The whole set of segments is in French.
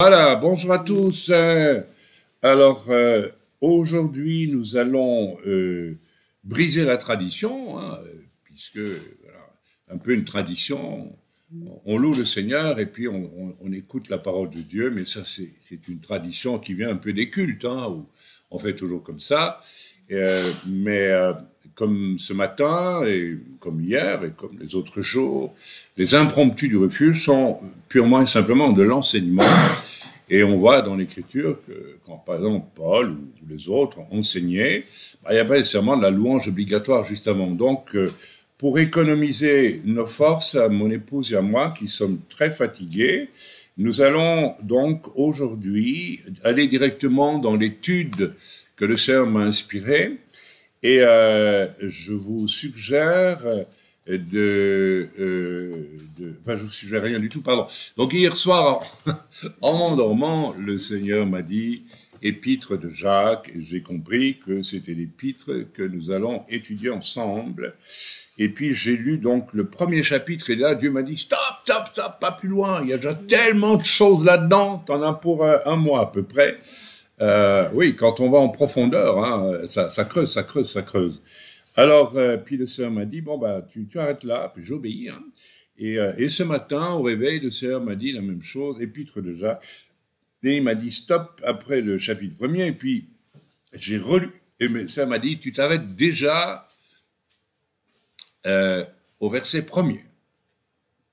Voilà, bonjour à tous. Aujourd'hui, nous allons briser la tradition, hein, puisque voilà, un peu une tradition, on loue le Seigneur et puis on écoute la parole de Dieu, mais ça c'est une tradition qui vient un peu des cultes, hein, où on fait toujours comme ça. Mais comme ce matin, et comme hier, et comme les autres jours, les impromptus du refuge sont purement et simplement de l'enseignement. Et on voit dans l'Écriture que quand, par exemple, Paul ou les autres enseignaient, il n'y a pas nécessairement de la louange obligatoire juste avant. Donc, pour économiser nos forces, à mon épouse et à moi, qui sommes très fatigués, nous allons donc aujourd'hui aller directement dans l'étude que le Seigneur m'a inspirée. Et je vous suggère enfin, je vous suggère rien du tout, pardon. Donc hier soir, en m'endormant, le Seigneur m'a dit épître de Jacques, et j'ai compris que c'était l'épître que nous allons étudier ensemble. Et puis j'ai lu donc le premier chapitre, et là Dieu m'a dit stop, stop, stop, pas plus loin, il y a déjà tellement de choses là-dedans, t'en as pour un mois à peu près. Oui, quand on va en profondeur, hein, ça creuse, ça creuse, ça creuse. Alors, puis le Seigneur m'a dit, bon, bah, tu arrêtes là, puis j'obéis. Hein. Et ce matin, au réveil, le Seigneur m'a dit la même chose, épître de Jacques. Et il m'a dit, stop, après le chapitre premier, et puis j'ai relu. Et le Seigneur m'a dit, tu t'arrêtes déjà au verset premier.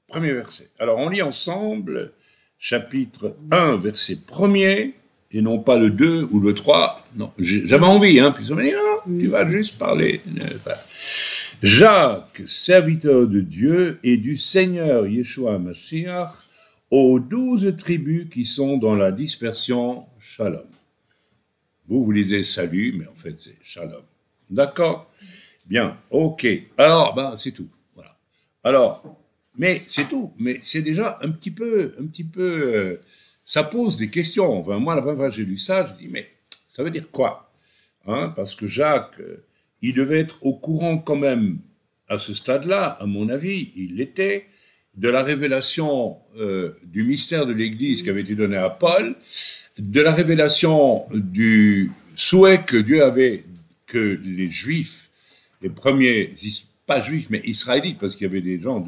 Premier verset. Alors, on lit ensemble, chapitre 1, verset premier, et non pas le 2 ou le 3. Non, j'avais envie, hein, puis ça m'a dit, non, tu vas juste parler. Enfin, Jacques, serviteur de Dieu et du Seigneur Yeshua Mashiach, aux 12 tribus qui sont dans la dispersion, Shalom. Vous lisez salut, mais en fait c'est Shalom. D'accord? Bien, ok. Alors, ben, c'est tout. Voilà. Alors, mais c'est tout. Mais c'est déjà un petit peu, ça pose des questions. Enfin, moi, la première fois que j'ai lu ça, je dis, mais ça veut dire quoi? Hein, parce que Jacques, il devait être au courant quand même, à ce stade-là, à mon avis, il l'était, de la révélation du mystère de l'Église qui avait été donné à Paul, de la révélation du souhait que Dieu avait que les Juifs, les premiers, pas Juifs, mais Israélites, parce qu'il y avait des gens on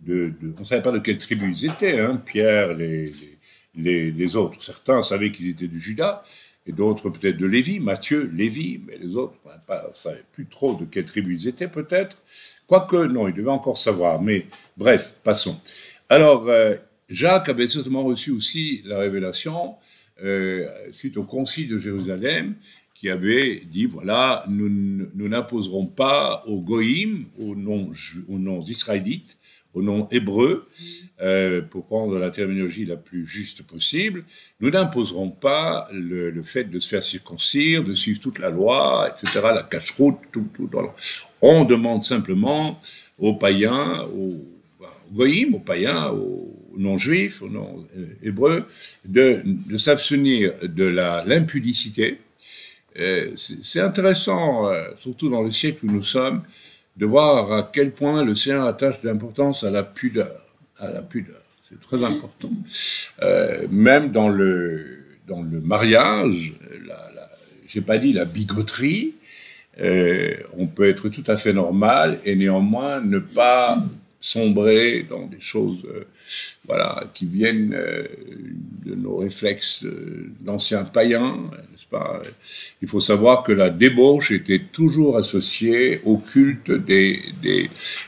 ne savait pas de quelle tribu ils étaient, hein, Pierre, les autres. Certains savaient qu'ils étaient du Juda, et d'autres peut-être de Lévi, Matthieu, Lévi, mais les autres ne savaient plus trop de quelle tribu ils étaient peut-être. Quoique, non, ils devaient encore savoir, mais bref, passons. Alors, Jacques avait certainement reçu aussi la révélation suite au concile de Jérusalem, qui avait dit, voilà, nous n'imposerons pas aux goïms, aux non-israélites, au nom hébreu, pour prendre la terminologie la plus juste possible, nous n'imposerons pas le fait de se faire circoncire, de suivre toute la loi, etc., la cache-route, tout. On demande simplement aux païens, aux goïms, aux païens, aux non-juifs, aux non-hébreux, de s'abstenir de l'impudicité. C'est intéressant, surtout dans le siècle où nous sommes, de voir à quel point le Seigneur attache de l'importance à la pudeur. À la pudeur, c'est très important. Même dans le mariage, j'ai pas dit la bigoterie, on peut être tout à fait normal et néanmoins ne pas sombrer dans des choses voilà, qui viennent de nos réflexes d'anciens païens, n'est-ce pas? Il faut savoir que la débauche était toujours associée au culte des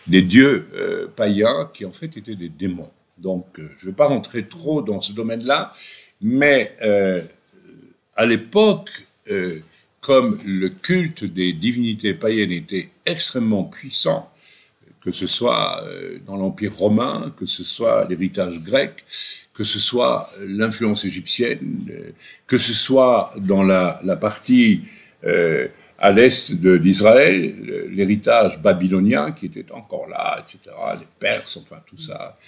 dieux païens qui en fait étaient des démons. Donc je ne vais pas rentrer trop dans ce domaine-là, mais à l'époque, comme le culte des divinités païennes était extrêmement puissant, que ce soit dans l'Empire romain, que ce soit l'héritage grec, que ce soit l'influence égyptienne, que ce soit dans la partie à l'est d'Israël, l'héritage babylonien qui était encore là, etc., les Perses, enfin tout ça,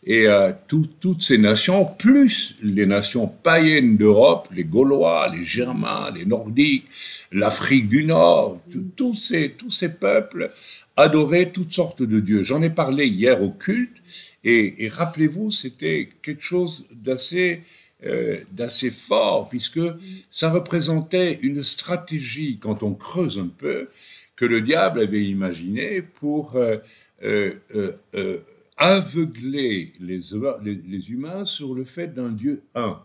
et toutes ces nations, plus les nations païennes d'Europe, les Gaulois, les Germains, les Nordiques, l'Afrique du Nord, tous ces peuples adoraient toutes sortes de dieux. J'en ai parlé hier au culte, et rappelez-vous, c'était quelque chose d'assez d'assez fort, puisque ça représentait une stratégie, quand on creuse un peu, que le diable avait imaginé pour aveugler les humains sur le fait d'un Dieu un.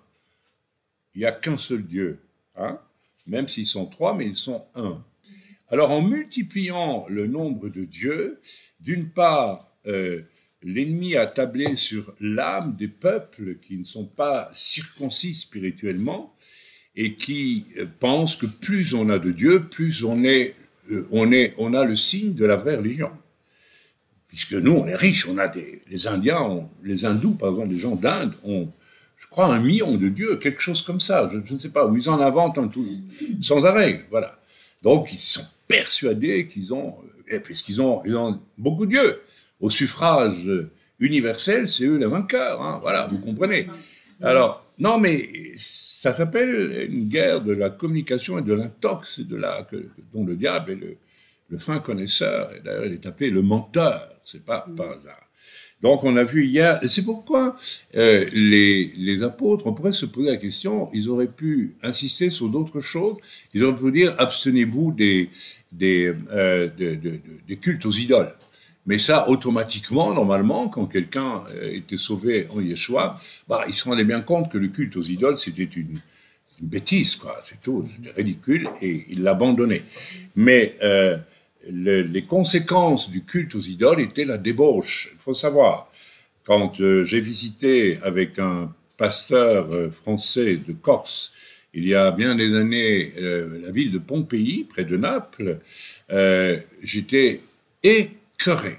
Il n'y a qu'un seul Dieu, hein? Même s'ils sont trois, mais ils sont un. Alors, en multipliant le nombre de dieux, d'une part, l'ennemi a tablé sur l'âme des peuples qui ne sont pas circoncis spirituellement et qui pensent que plus on a de dieux, plus on a le signe de la vraie religion. Puisque nous, on est riches, on a les Indiens, les Hindous, par exemple, les gens d'Inde ont, je crois, 1 million de dieux, quelque chose comme ça, je ne sais pas, où ils en inventent un tout, sans arrêt, voilà. Donc, ils sont persuadés qu'ils ont, puisqu'ils ont beaucoup de dieux, au suffrage universel, c'est eux les vainqueurs, hein, voilà, vous comprenez. Alors, non, mais ça s'appelle une guerre de la communication et de l'intox, dont le diable est le fin connaisseur, et d'ailleurs il est appelé le menteur, c'est pas par hasard. Donc on a vu hier, et c'est pourquoi les apôtres, on pourrait se poser la question, ils auraient pu insister sur d'autres choses, ils auraient pu dire abstenez-vous des cultes aux idoles. Mais ça, automatiquement, normalement, quand quelqu'un était sauvé en Yeshua, il se rendait bien compte que le culte aux idoles, c'était une bêtise, quoi, c'est tout, c'était ridicule, et il l'abandonnait. Mais les conséquences du culte aux idoles étaient la débauche. Il faut savoir, quand j'ai visité avec un pasteur français de Corse, il y a bien des années, la ville de Pompéi, près de Naples, j'étais écœuré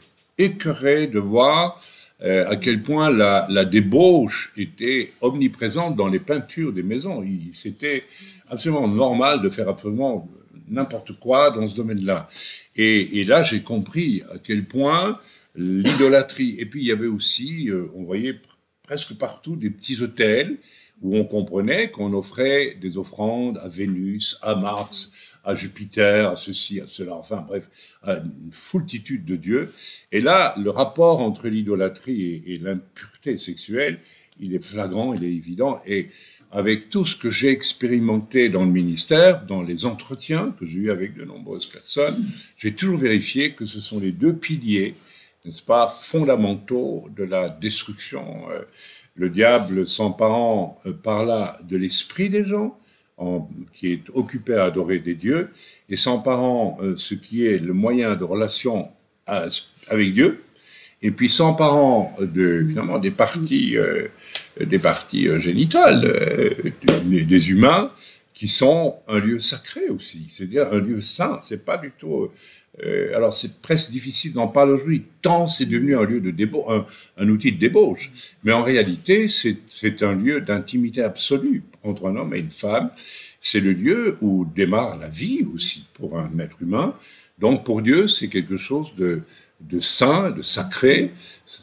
de voir à quel point la débauche était omniprésente dans les peintures des maisons. C'était absolument normal de faire absolument n'importe quoi dans ce domaine-là. Et là, j'ai compris à quel point l'idolâtrie. Et puis, il y avait aussi, on voyait presque partout des petits hôtels où on comprenait qu'on offrait des offrandes à Vénus, à Mars, à Jupiter, à ceci, à cela, enfin bref, à une foultitude de dieux. Et là, le rapport entre l'idolâtrie et l'impureté sexuelle, il est flagrant, il est évident. Et avec tout ce que j'ai expérimenté dans le ministère, dans les entretiens que j'ai eus avec de nombreuses personnes, j'ai toujours vérifié que ce sont les deux piliers, n'est-ce pas, fondamentaux de la destruction. Le diable s'emparant par là de l'esprit des gens, qui est occupé à adorer des dieux, et s'emparant ce qui est le moyen de relation avec Dieu, et puis s'emparant finalement des parties génitales des humains, qui sont un lieu sacré aussi, c'est-à-dire un lieu saint. C'est pas du tout. Alors c'est presque difficile d'en parler aujourd'hui, tant c'est devenu un lieu de débauche, un outil de débauche. Mais en réalité, c'est un lieu d'intimité absolue entre un homme et une femme. C'est le lieu où démarre la vie aussi pour un être humain. Donc pour Dieu, c'est quelque chose de saint, de sacré.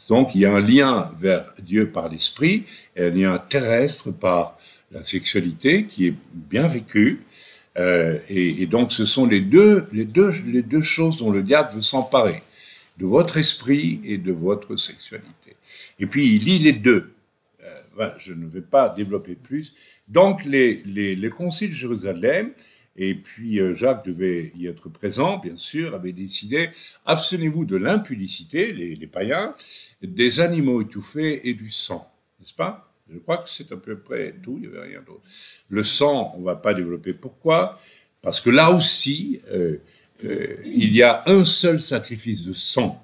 Donc il y a un lien vers Dieu par l'esprit et un lien terrestre par la sexualité qui est bien vécue. Et donc ce sont les deux choses dont le diable veut s'emparer, de votre esprit et de votre sexualité. Et puis il lie les deux. Je ne vais pas développer plus. Donc le concile de Jérusalem, et puis Jacques devait y être présent, bien sûr, avait décidé, abstenez-vous de l'impudicité, les païens, des animaux étouffés et du sang, n'est-ce pas? Je crois que c'est à peu près tout, il n'y avait rien d'autre. Le sang, on ne va pas développer pourquoi, parce que là aussi, il y a un seul sacrifice de sang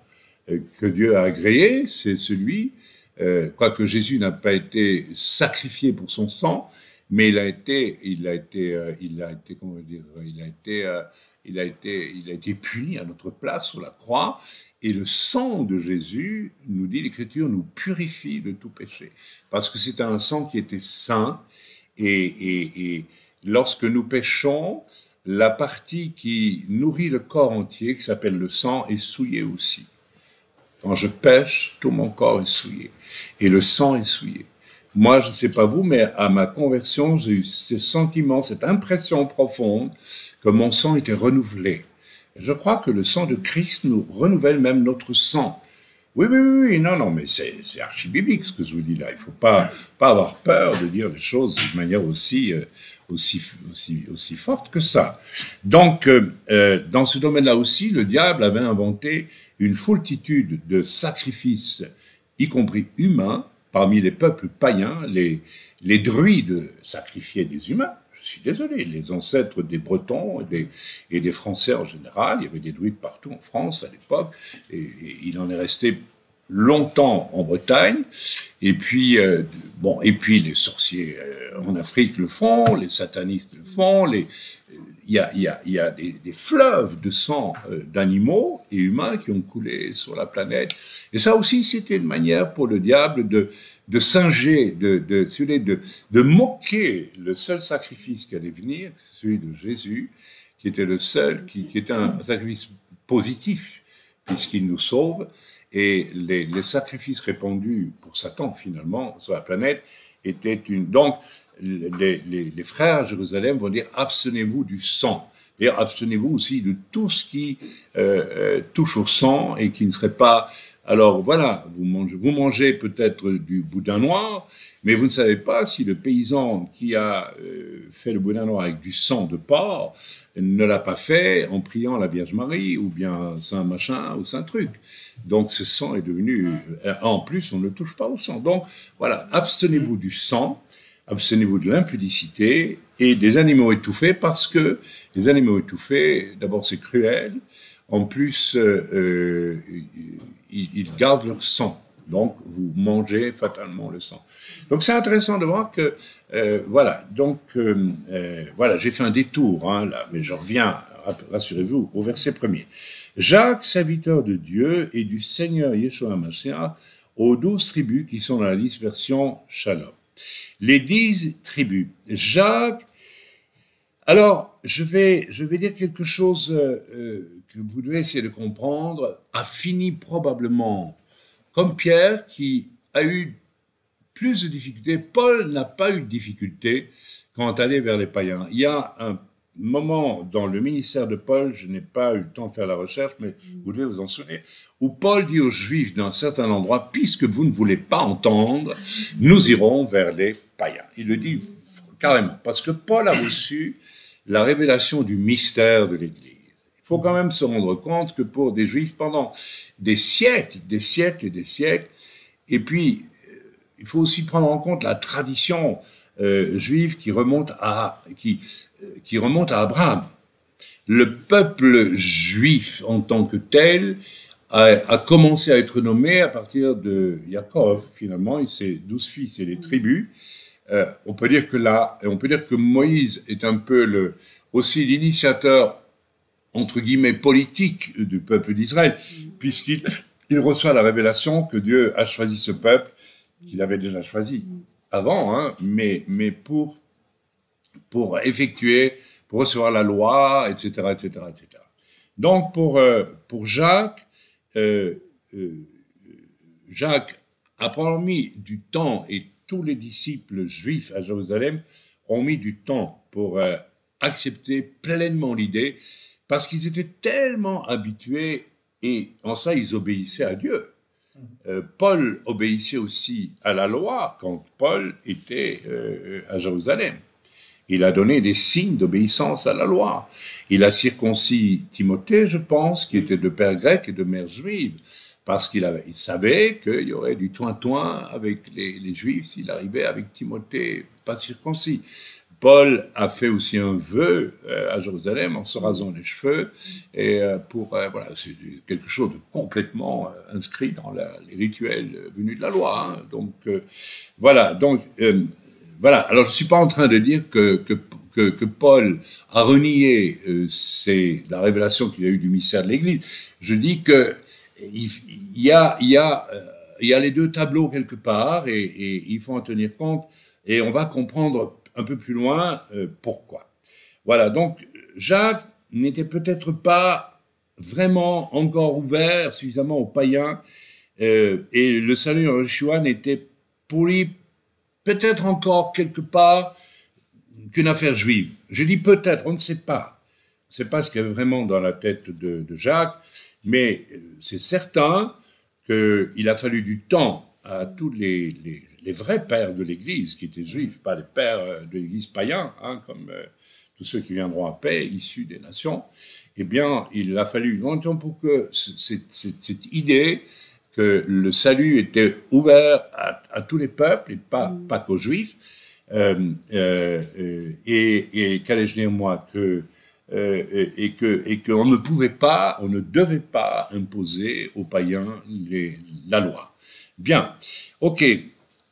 que Dieu a agréé, c'est celui, quoique Jésus n'a pas été sacrifié pour son sang, mais il a été puni à notre place sur la croix. Et le sang de Jésus, nous dit l'Écriture, nous purifie de tout péché. Parce que c'est un sang qui était saint. Et lorsque nous péchons, la partie qui nourrit le corps entier, qui s'appelle le sang, est souillée aussi. Quand je pêche, tout mon corps est souillé. Et le sang est souillé. Moi, je ne sais pas vous, mais à ma conversion, j'ai eu ce sentiment, cette impression profonde que mon sang était renouvelé. Je crois que le sang de Christ nous renouvelle même notre sang. Oui, oui, oui, oui, non, non, mais c'est archi-biblique ce que je vous dis là. Il ne faut pas avoir peur de dire les choses de manière aussi forte que ça. Donc, dans ce domaine-là aussi, le diable avait inventé une foultitude de sacrifices, y compris humains, parmi les peuples païens. Les druides sacrifiaient des humains. Je suis désolé, les ancêtres des Bretons et des Français en général, il y avait des druides partout en France à l'époque, et il en est resté longtemps en Bretagne, et puis, bon, et puis les sorciers en Afrique le font, les satanistes le font, il y a des fleuves de sang d'animaux et humains qui ont coulé sur la planète. Et ça aussi, c'était une manière pour le diable de singer, de moquer le seul sacrifice qui allait venir, celui de Jésus, qui était le seul, qui était un sacrifice positif, puisqu'il nous sauve. Et les sacrifices répandus pour Satan, finalement, sur la planète, étaient une... Donc, les frères à Jérusalem vont dire « abstenez-vous du sang ». D'ailleurs, abstenez-vous aussi de tout ce qui touche au sang et qui ne serait pas... Alors voilà, vous mangez peut-être du boudin noir, mais vous ne savez pas si le paysan qui a fait le boudin noir avec du sang de porc ne l'a pas fait en priant la Vierge Marie, ou bien Saint machin, ou Saint truc. Donc ce sang est devenu... en plus, on ne touche pas au sang. Donc voilà, abstenez-vous du sang, abstenez-vous de l'impudicité et des animaux étouffés, parce que les animaux étouffés, d'abord c'est cruel, en plus ils gardent leur sang, donc vous mangez fatalement le sang. Donc c'est intéressant de voir que, voilà, donc voilà, j'ai fait un détour, hein, là, mais je reviens, rassurez-vous, au verset 1er. Jacques, serviteur de Dieu et du Seigneur Yeshua Mashiach, aux 12 tribus qui sont dans la liste version Shalom. Les 10 tribus. Jacques, alors je vais dire quelque chose que vous devez essayer de comprendre, a fini probablement comme Pierre, qui a eu plus de difficultés. Paul n'a pas eu de difficultés quand aller vers les païens. Il y a un moment dans le ministère de Paul, je n'ai pas eu le temps de faire la recherche, mais vous devez vous en souvenir, où Paul dit aux Juifs d'un certain endroit, puisque vous ne voulez pas entendre, nous irons vers les païens. Il le dit carrément, parce que Paul a reçu la révélation du mystère de l'Église. Il faut quand même se rendre compte que pour des Juifs, pendant des siècles, et puis il faut aussi prendre en compte la tradition juive qui remonte à Abraham. Le peuple juif en tant que tel a commencé à être nommé à partir de Yaakov, finalement, et ses 12 fils et les tribus. On peut dire que Moïse est un peu aussi l'initiateur, entre guillemets, politique du peuple d'Israël, puisqu'il reçoit la révélation que Dieu a choisi ce peuple, qu'il avait déjà choisi avant, hein, mais pour effectuer, pour recevoir la loi, etc., etc., etc. Donc, pour Jacques, Jacques a probablement mis du temps, et tous les disciples juifs à Jérusalem ont mis du temps pour accepter pleinement l'idée, parce qu'ils étaient tellement habitués, et en ça, ils obéissaient à Dieu. Paul obéissait aussi à la loi quand Paul était à Jérusalem. Il a donné des signes d'obéissance à la loi. Il a circoncis Timothée, je pense, qui était de père grec et de mère juive, parce qu'il savait qu'il y aurait du toin-toin avec les Juifs s'il arrivait avec Timothée pas circoncis. Paul a fait aussi un vœu à Jérusalem en se rasant les cheveux, et voilà, c'est quelque chose de complètement inscrit dans les rituels venus de la loi. Hein. Donc voilà. Donc voilà. Alors je suis pas en train de dire que Paul a renié la révélation qu'il a eue du mystère de l'Église. Je dis que il y a les deux tableaux quelque part, et il faut en tenir compte, et on va comprendre un peu plus loin pourquoi. Voilà, donc Jacques n'était peut-être pas vraiment encore ouvert suffisamment aux païens, et le salut en Yeshua n'était pour lui peut-être encore quelque part qu'une affaire juive. Je dis peut-être, on ne sait pas. On ne sait pas ce qu'il y avait vraiment dans la tête de Jacques, mais c'est certain qu'il a fallu du temps à tous les vrais pères de l'Église, qui étaient juifs, pas les pères de l'Église païens, hein, comme tous ceux qui viendront après, issus des nations, eh bien, il a fallu longtemps pour que cette idée que le salut était ouvert à tous les peuples, et pas qu'aux juifs, et qu'allais-je dire moi, et qu'on ne pouvait pas, on ne devait pas imposer aux païens la loi. Bien, ok.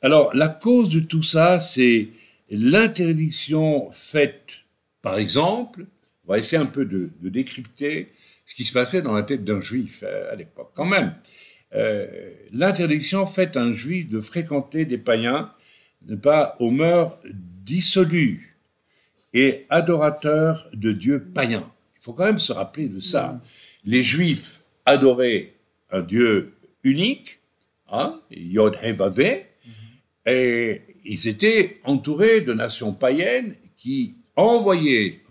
Alors, la cause de tout ça, c'est l'interdiction faite, par exemple, on va essayer un peu de décrypter ce qui se passait dans la tête d'un juif à l'époque. Quand même, l'interdiction faite à un juif de fréquenter des païens, n'est pas aux mœurs dissolues et adorateurs de dieux païens. Il faut quand même se rappeler de ça. Les juifs adoraient un dieu unique, hein, Yod He Vav He, et ils étaient entourés de nations païennes qui n'envoyaient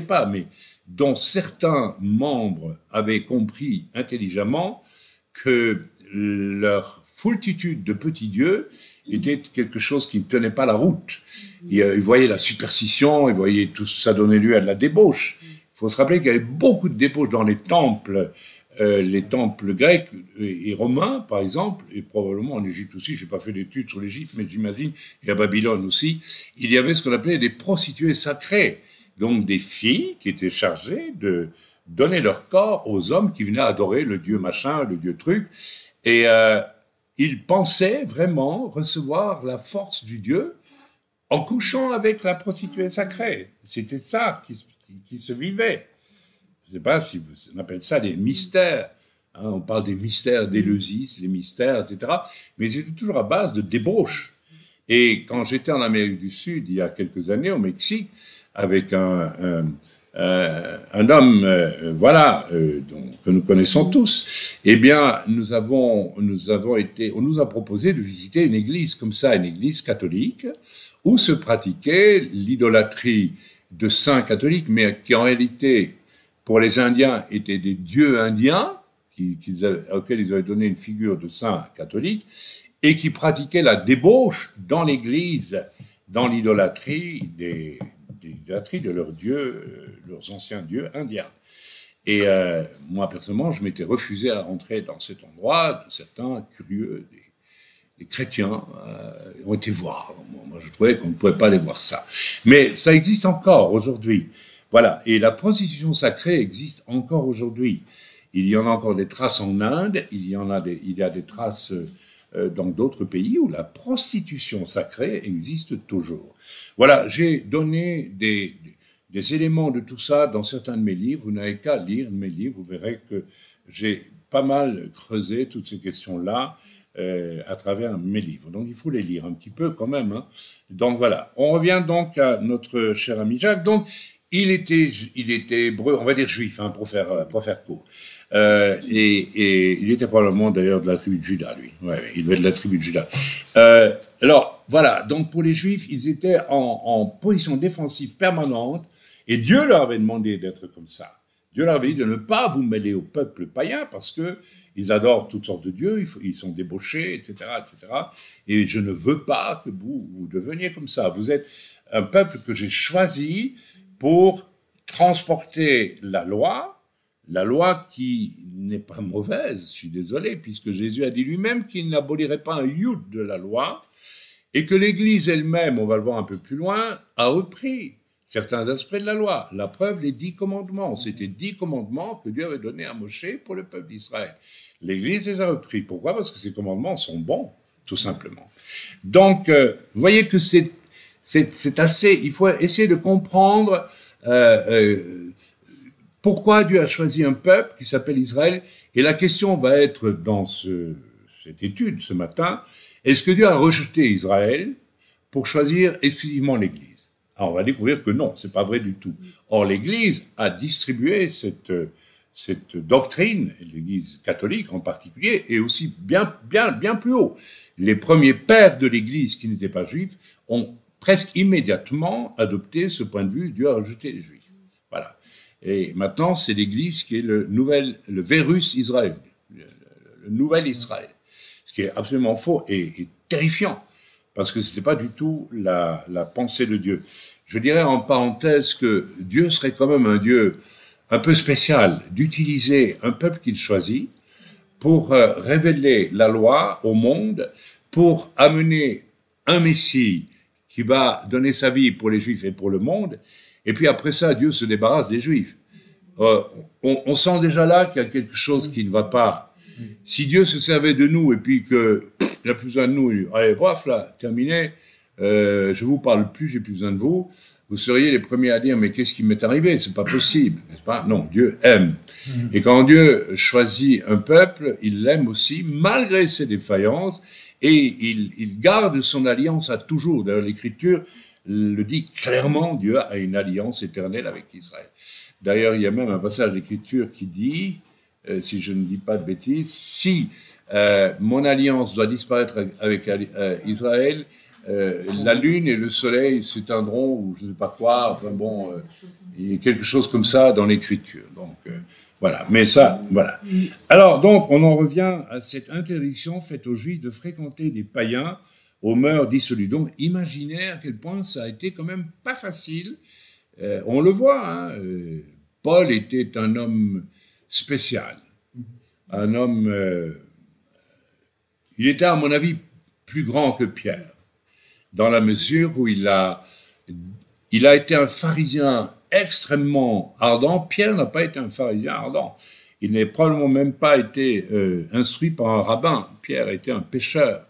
pas, mais dont certains membres avaient compris intelligemment que leur foultitude de petits dieux était quelque chose qui ne tenait pas la route. Ils voyaient la superstition, ils voyaient tout ça donnait lieu à de la débauche. Il faut se rappeler qu'il y avait beaucoup de débauche dans les temples grecs et romains, par exemple, et probablement en Égypte aussi. Je n'ai pas fait d'études sur l'Égypte, mais j'imagine, et à Babylone aussi, il y avait ce qu'on appelait des prostituées sacrées, donc des filles qui étaient chargées de donner leur corps aux hommes qui venaient adorer le dieu machin, le dieu truc, et ils pensaient vraiment recevoir la force du dieu en couchant avec la prostituée sacrée. C'était ça qui se vivait. Je ne sais pas si on appelle ça les mystères. Hein, on parle des mystères d'Éleusis, les mystères, etc. Mais c'était toujours à base de débauche. Et quand j'étais en Amérique du Sud, il y a quelques années, au Mexique, avec un homme, que nous connaissons tous, eh bien, on nous a proposé de visiter une église comme ça, une église catholique, où se pratiquait l'idolâtrie de saints catholiques, mais qui en réalité, pour les Indiens, étaient des dieux indiens, auxquels ils avaient donné une figure de saint catholique, et qui pratiquaient la débauche dans l'église, dans l'idolâtrie de leurs dieux, leurs anciens dieux indiens. Et moi, personnellement, je m'étais refusé à rentrer dans cet endroit. Certains curieux, des chrétiens, ont été voir. Moi, je trouvais qu'on ne pouvait pas aller voir ça. Mais ça existe encore aujourd'hui. Voilà. Et la prostitution sacrée existe encore aujourd'hui. Il y en a encore des traces en Inde. Il y a des traces dans d'autres pays où la prostitution sacrée existe toujours. Voilà, j'ai donné des éléments de tout ça dans certains de mes livres. Vous n'avez qu'à lire mes livres, vous verrez que j'ai pas mal creusé toutes ces questions-là à travers mes livres. Donc il faut les lire un petit peu quand même. Hein. Donc voilà, on revient donc à notre cher ami Jacques. Donc il était hébreu, on va dire juif, hein, pour faire court. Et il était probablement d'ailleurs de la tribu de Juda, lui. Ouais, il devait être de la tribu de Juda. Alors, voilà. Donc, pour les Juifs, ils étaient en position défensive permanente et Dieu leur avait demandé d'être comme ça. Dieu leur avait dit de ne pas vous mêler au peuple païen parce que ils adorent toutes sortes de dieux, ils sont débauchés, etc., etc. Et je ne veux pas que vous deveniez comme ça. Vous êtes un peuple que j'ai choisi pour transporter la loi qui n'est pas mauvaise, je suis désolé, puisque Jésus a dit lui-même qu'il n'abolirait pas un youd de la loi, et que l'Église elle-même, on va le voir un peu plus loin, a repris certains aspects de la loi. La preuve, les 10 commandements. C'était 10 commandements que Dieu avait donnés à Moshe pour le peuple d'Israël. L'Église les a repris. Pourquoi? Parce que ces commandements sont bons, tout simplement. Donc, vous voyez que c'est assez... Il faut essayer de comprendre... pourquoi Dieu a choisi un peuple qui s'appelle Israël? Et la question va être dans cette étude ce matin, est-ce que Dieu a rejeté Israël pour choisir exclusivement l'Église? Alors on va découvrir que non, c'est pas vrai du tout. Or l'Église a distribué cette doctrine, l'Église catholique en particulier, et aussi bien plus haut. Les premiers pères de l'Église qui n'étaient pas juifs ont presque immédiatement adopté ce point de vue, Dieu a rejeté les Juifs. Voilà. Et maintenant, c'est l'Église qui est le Vérus Israël, nouvel Israël. Ce qui est absolument faux et terrifiant, parce que ce n'était pas du tout la pensée de Dieu. Je dirais en parenthèse que Dieu serait quand même un Dieu un peu spécial, d'utiliser un peuple qu'il choisit pour révéler la loi au monde, pour amener un Messie qui va donner sa vie pour les Juifs et pour le monde, et puis après ça, Dieu se débarrasse des Juifs. On sent déjà là qu'il y a quelque chose qui ne va pas. Si Dieu se servait de nous et puis qu'il n'a plus besoin de nous, il dit, allez, bref, là, terminé, je vous parle plus, j'ai plus besoin de vous, vous seriez les premiers à dire, mais qu'est-ce qui m'est arrivé? C'est pas possible, n'est-ce pas? Non, Dieu aime. Et quand Dieu choisit un peuple, il l'aime aussi, malgré ses défaillances, et il garde son alliance à toujours. D'ailleurs, l'Écriture le dit clairement, Dieu a une alliance éternelle avec Israël. D'ailleurs, il y a même un passage de l'Écriture qui dit, si je ne dis pas de bêtises, si mon alliance doit disparaître avec Israël, la lune et le soleil s'éteindront, ou je ne sais pas quoi, enfin bon, il y a quelque chose comme ça dans l'Écriture. Donc, voilà, mais ça, voilà. Alors, donc, on en revient à cette interdiction faite aux Juifs de fréquenter des païens aux mœurs dissolues. Donc, imaginez à quel point ça a été quand même pas facile. On le voit, hein, Paul était un homme spécial, un homme, il était à mon avis plus grand que Pierre, dans la mesure où il a été un pharisien extrêmement ardent. Pierre n'a pas été un pharisien ardent. Il n'a probablement même pas été instruit par un rabbin. Pierre était un pécheur.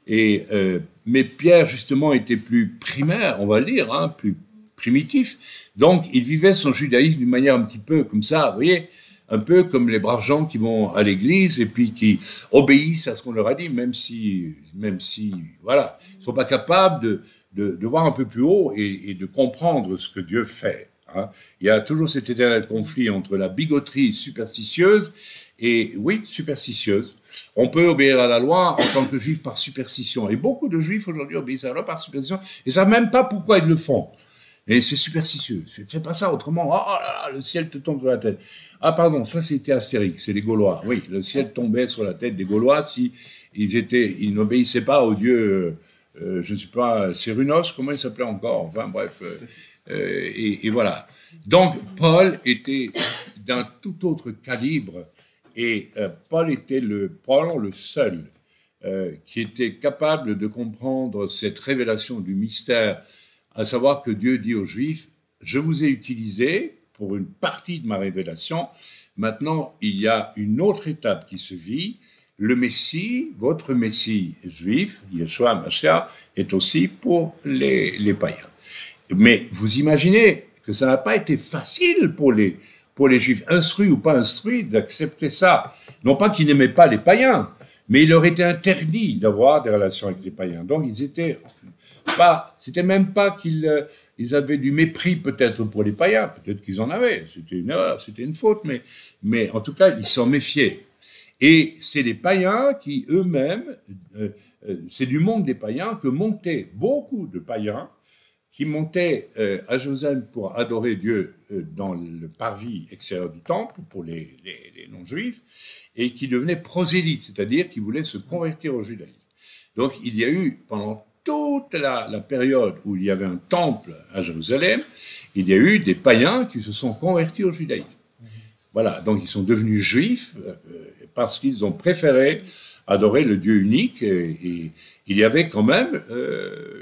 Mais Pierre, justement, était plus primaire, on va le dire, hein, plus primitif. Donc, il vivait son judaïsme d'une manière un petit peu comme ça, vous voyez, un peu comme les braves gens qui vont à l'église et puis qui obéissent à ce qu'on leur a dit, même si, voilà, ils ne sont pas capables de voir un peu plus haut et de comprendre ce que Dieu fait. Hein. Il y a toujours cet éternel conflit entre la bigoterie superstitieuse et, oui, superstitieuse. On peut obéir à la loi en tant que juif par superstition. Et beaucoup de juifs aujourd'hui obéissent à la loi par superstition et ne savent même pas pourquoi ils le font. Et c'est superstitieux. Fais pas ça autrement. Oh là là, le ciel te tombe sur la tête. Ah pardon, ça c'était Astérix, c'est les Gaulois. Oui, le ciel tombait sur la tête des Gaulois si ils n'obéissaient pas au dieu, je ne sais pas, Cérunos, comment il s'appelait encore. Enfin bref, et voilà. Donc Paul était d'un tout autre calibre et Paul était probablement le seul qui était capable de comprendre cette révélation du mystère, à savoir que Dieu dit aux Juifs, je vous ai utilisé pour une partie de ma révélation, maintenant il y a une autre étape qui se vit, le Messie, votre Messie juif, Yeshua Mashiach, est aussi pour les païens. Mais vous imaginez que ça n'a pas été facile pour les Juifs, instruits ou pas instruits, d'accepter ça. Non pas qu'ils n'aimaient pas les païens, mais il leur était interdit d'avoir des relations avec les païens. Donc ils étaient pas, c'était même pas qu'ils avaient du mépris peut-être pour les païens, peut-être qu'ils en avaient, c'était une erreur, c'était une faute, mais en tout cas ils s'en méfiaient. Et c'est les païens qui eux-mêmes, c'est du monde des païens que montaient beaucoup de païens qui montaient à Jérusalem pour adorer Dieu dans le parvis extérieur du temple pour les non-juifs et qui devenaient prosélytes, c'est-à-dire qui voulaient se convertir au judaïsme. Donc il y a eu pendant toute la période où il y avait un temple à Jérusalem, il y a eu des païens qui se sont convertis au judaïsme. Voilà, donc ils sont devenus juifs parce qu'ils ont préféré adorer le Dieu unique et il y avait quand même,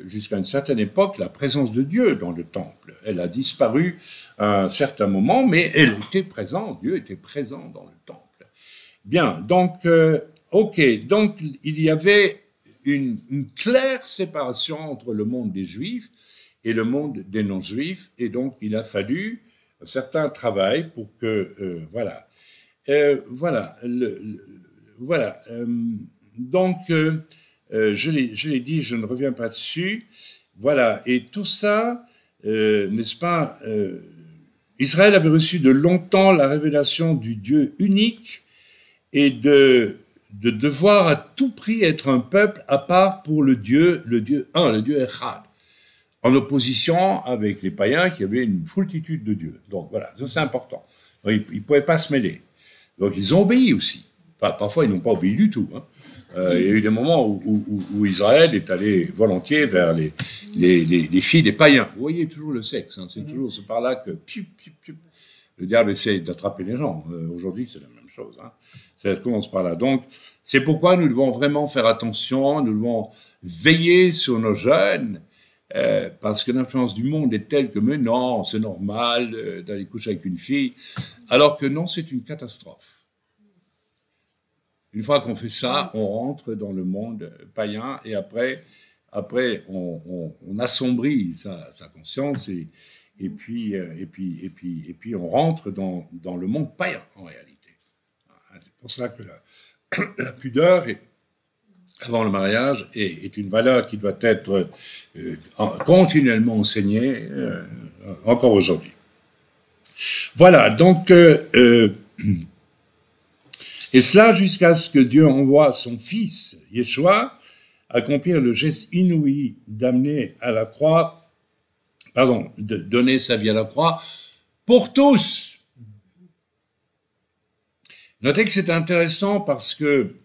jusqu'à une certaine époque, la présence de Dieu dans le temple. Elle a disparu à un certain moment, mais elle était présente, Dieu était présent dans le temple. Bien, donc, ok, donc il y avait une claire séparation entre le monde des Juifs et le monde des non-Juifs, et donc il a fallu un certain travail pour que, voilà. Voilà, voilà. Donc, je l'ai dit, je ne reviens pas dessus. Voilà, et tout ça, n'est-ce pas, Israël avait reçu de longtemps la révélation du Dieu unique et de devoir à tout prix être un peuple à part pour le Dieu un, le Dieu Echad, en opposition avec les païens qui avaient une foultitude de dieux. Donc voilà, ça c'est important. Ils ne pouvaient pas se mêler. Donc ils ont obéi aussi. Enfin, parfois, ils n'ont pas obéi du tout. Hein. Il y a eu des moments où Israël est allé volontiers vers les filles des païens. Vous voyez toujours le sexe, hein, c'est toujours par là que le diable essaie d'attraper les gens. Aujourd'hui, c'est la même chose. Hein. Ça commence par là. Donc, c'est pourquoi nous devons vraiment faire attention, nous devons veiller sur nos jeunes, parce que l'influence du monde est telle que, mais non, c'est normal d'aller coucher avec une fille, alors que non, c'est une catastrophe. Une fois qu'on fait ça, on rentre dans le monde païen et après on assombrit sa conscience et puis on rentre dans le monde païen en réalité. C'est pour ça que la pudeur avant le mariage est une valeur qui doit être continuellement enseignée encore aujourd'hui. Voilà, donc et cela jusqu'à ce que Dieu envoie son fils, Yeshua, accomplir le geste inouï d'amener à la croix, de donner sa vie à la croix pour tous. Notez que c'est intéressant parce que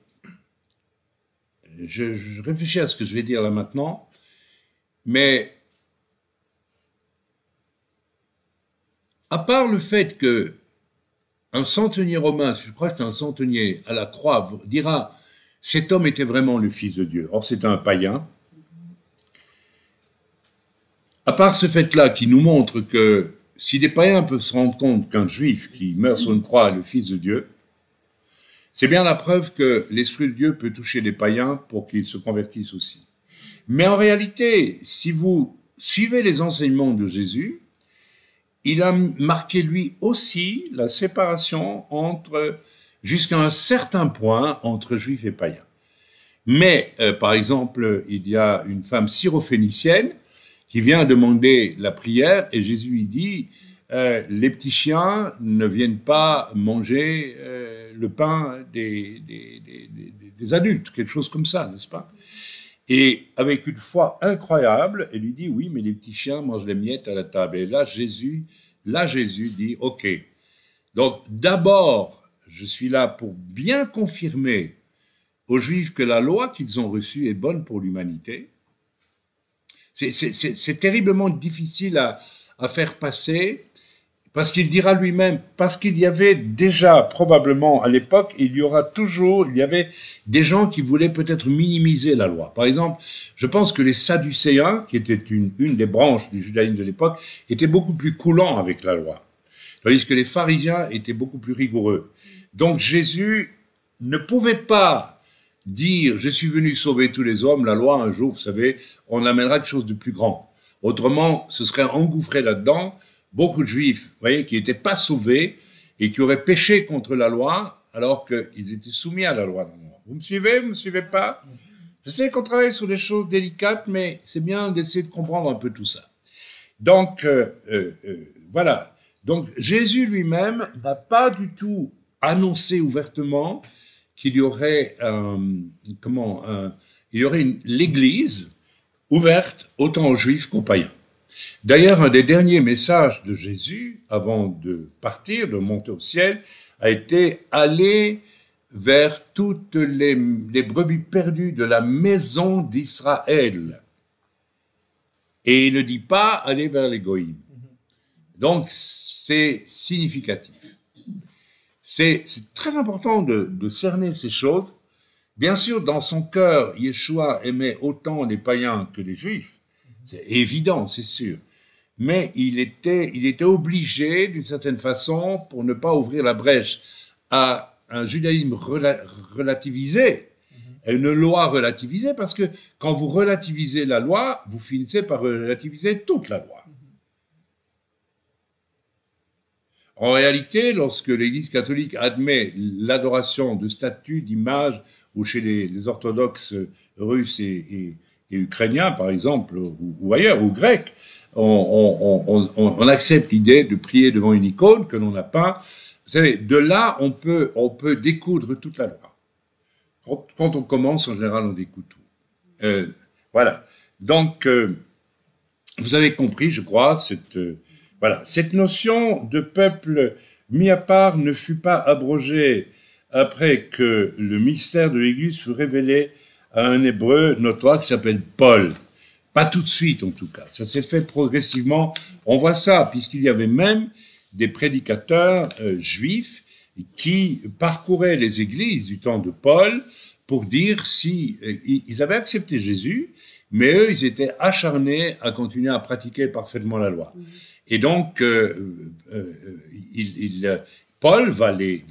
je réfléchis à ce que je vais dire là maintenant, mais à part le fait que un centenier romain, je crois que c'est un centenier, à la croix, dira « cet homme était vraiment le Fils de Dieu ». Or, c'est un païen. À part ce fait-là qui nous montre que si des païens peuvent se rendre compte qu'un juif qui meurt sur une croix est le Fils de Dieu, c'est bien la preuve que l'Esprit de Dieu peut toucher des païens pour qu'ils se convertissent aussi. Mais en réalité, si vous suivez les enseignements de Jésus, il a marqué lui aussi la séparation jusqu'à un certain point entre juifs et païens. Mais, par exemple, il y a une femme syrophénicienne qui vient demander la prière et Jésus lui dit les petits chiens ne viennent pas manger le pain des adultes, quelque chose comme ça, n'est-ce pas? Et avec une foi incroyable, elle lui dit, oui, mais les petits chiens mangent les miettes à la table. Et là, Jésus dit, ok. Donc, d'abord, je suis là pour bien confirmer aux Juifs que la loi qu'ils ont reçue est bonne pour l'humanité. C'est terriblement difficile à faire passer, parce qu'il dira lui-même, parce qu'il y avait déjà, probablement à l'époque, il y avait des gens qui voulaient peut-être minimiser la loi. Par exemple, je pense que les Sadducéens, qui étaient une des branches du judaïsme de l'époque, étaient beaucoup plus coulants avec la loi, tandis que les pharisiens étaient beaucoup plus rigoureux. Donc Jésus ne pouvait pas dire « je suis venu sauver tous les hommes », la loi un jour, vous savez, on amènera quelque chose de plus grand. Autrement, ce serait engouffré là-dedans, beaucoup de Juifs, vous voyez, qui n'étaient pas sauvés et qui auraient péché contre la loi alors qu'ils étaient soumis à la loi. Vous me suivez? Vous me suivez pas? Je sais qu'on travaille sur des choses délicates, mais c'est bien d'essayer de comprendre un peu tout ça. Donc, voilà. Donc, Jésus lui-même n'a pas du tout annoncé ouvertement qu'il y aurait, l'Église ouverte autant aux Juifs qu'aux païens. D'ailleurs, un des derniers messages de Jésus, avant de partir, de monter au ciel, a été « aller vers toutes les brebis perdues de la maison d'Israël ». Et il ne dit pas « aller vers les goïms ». Donc, c'est significatif. C'est très important de cerner ces choses. Bien sûr, dans son cœur, Yeshua aimait autant les païens que les juifs. C'est évident, c'est sûr. Mais il était obligé, d'une certaine façon, pour ne pas ouvrir la brèche à un judaïsme relativisé, à une loi relativisée, parce que quand vous relativisez la loi, vous finissez par relativiser toute la loi. En réalité, lorsque l'Église catholique admet l'adoration de statues, d'images, ou chez les orthodoxes russes et ukrainiens, par exemple, ou ailleurs, ou grecs, on accepte l'idée de prier devant une icône que l'on n'a pas. Vous savez, de là, on peut découdre toute la loi. Quand on commence, en général, on découd tout. Voilà. Donc, vous avez compris, je crois, cette notion de peuple mis à part ne fut pas abrogée après que le mystère de l'Église fut révélé à un Hébreu notoire qui s'appelle Paul. Pas tout de suite, en tout cas. Ça s'est fait progressivement. On voit ça, puisqu'il y avait même des prédicateurs juifs qui parcouraient les églises du temps de Paul pour dire si ils avaient accepté Jésus, mais eux, ils étaient acharnés à continuer à pratiquer parfaitement la loi. Et donc, Paul va les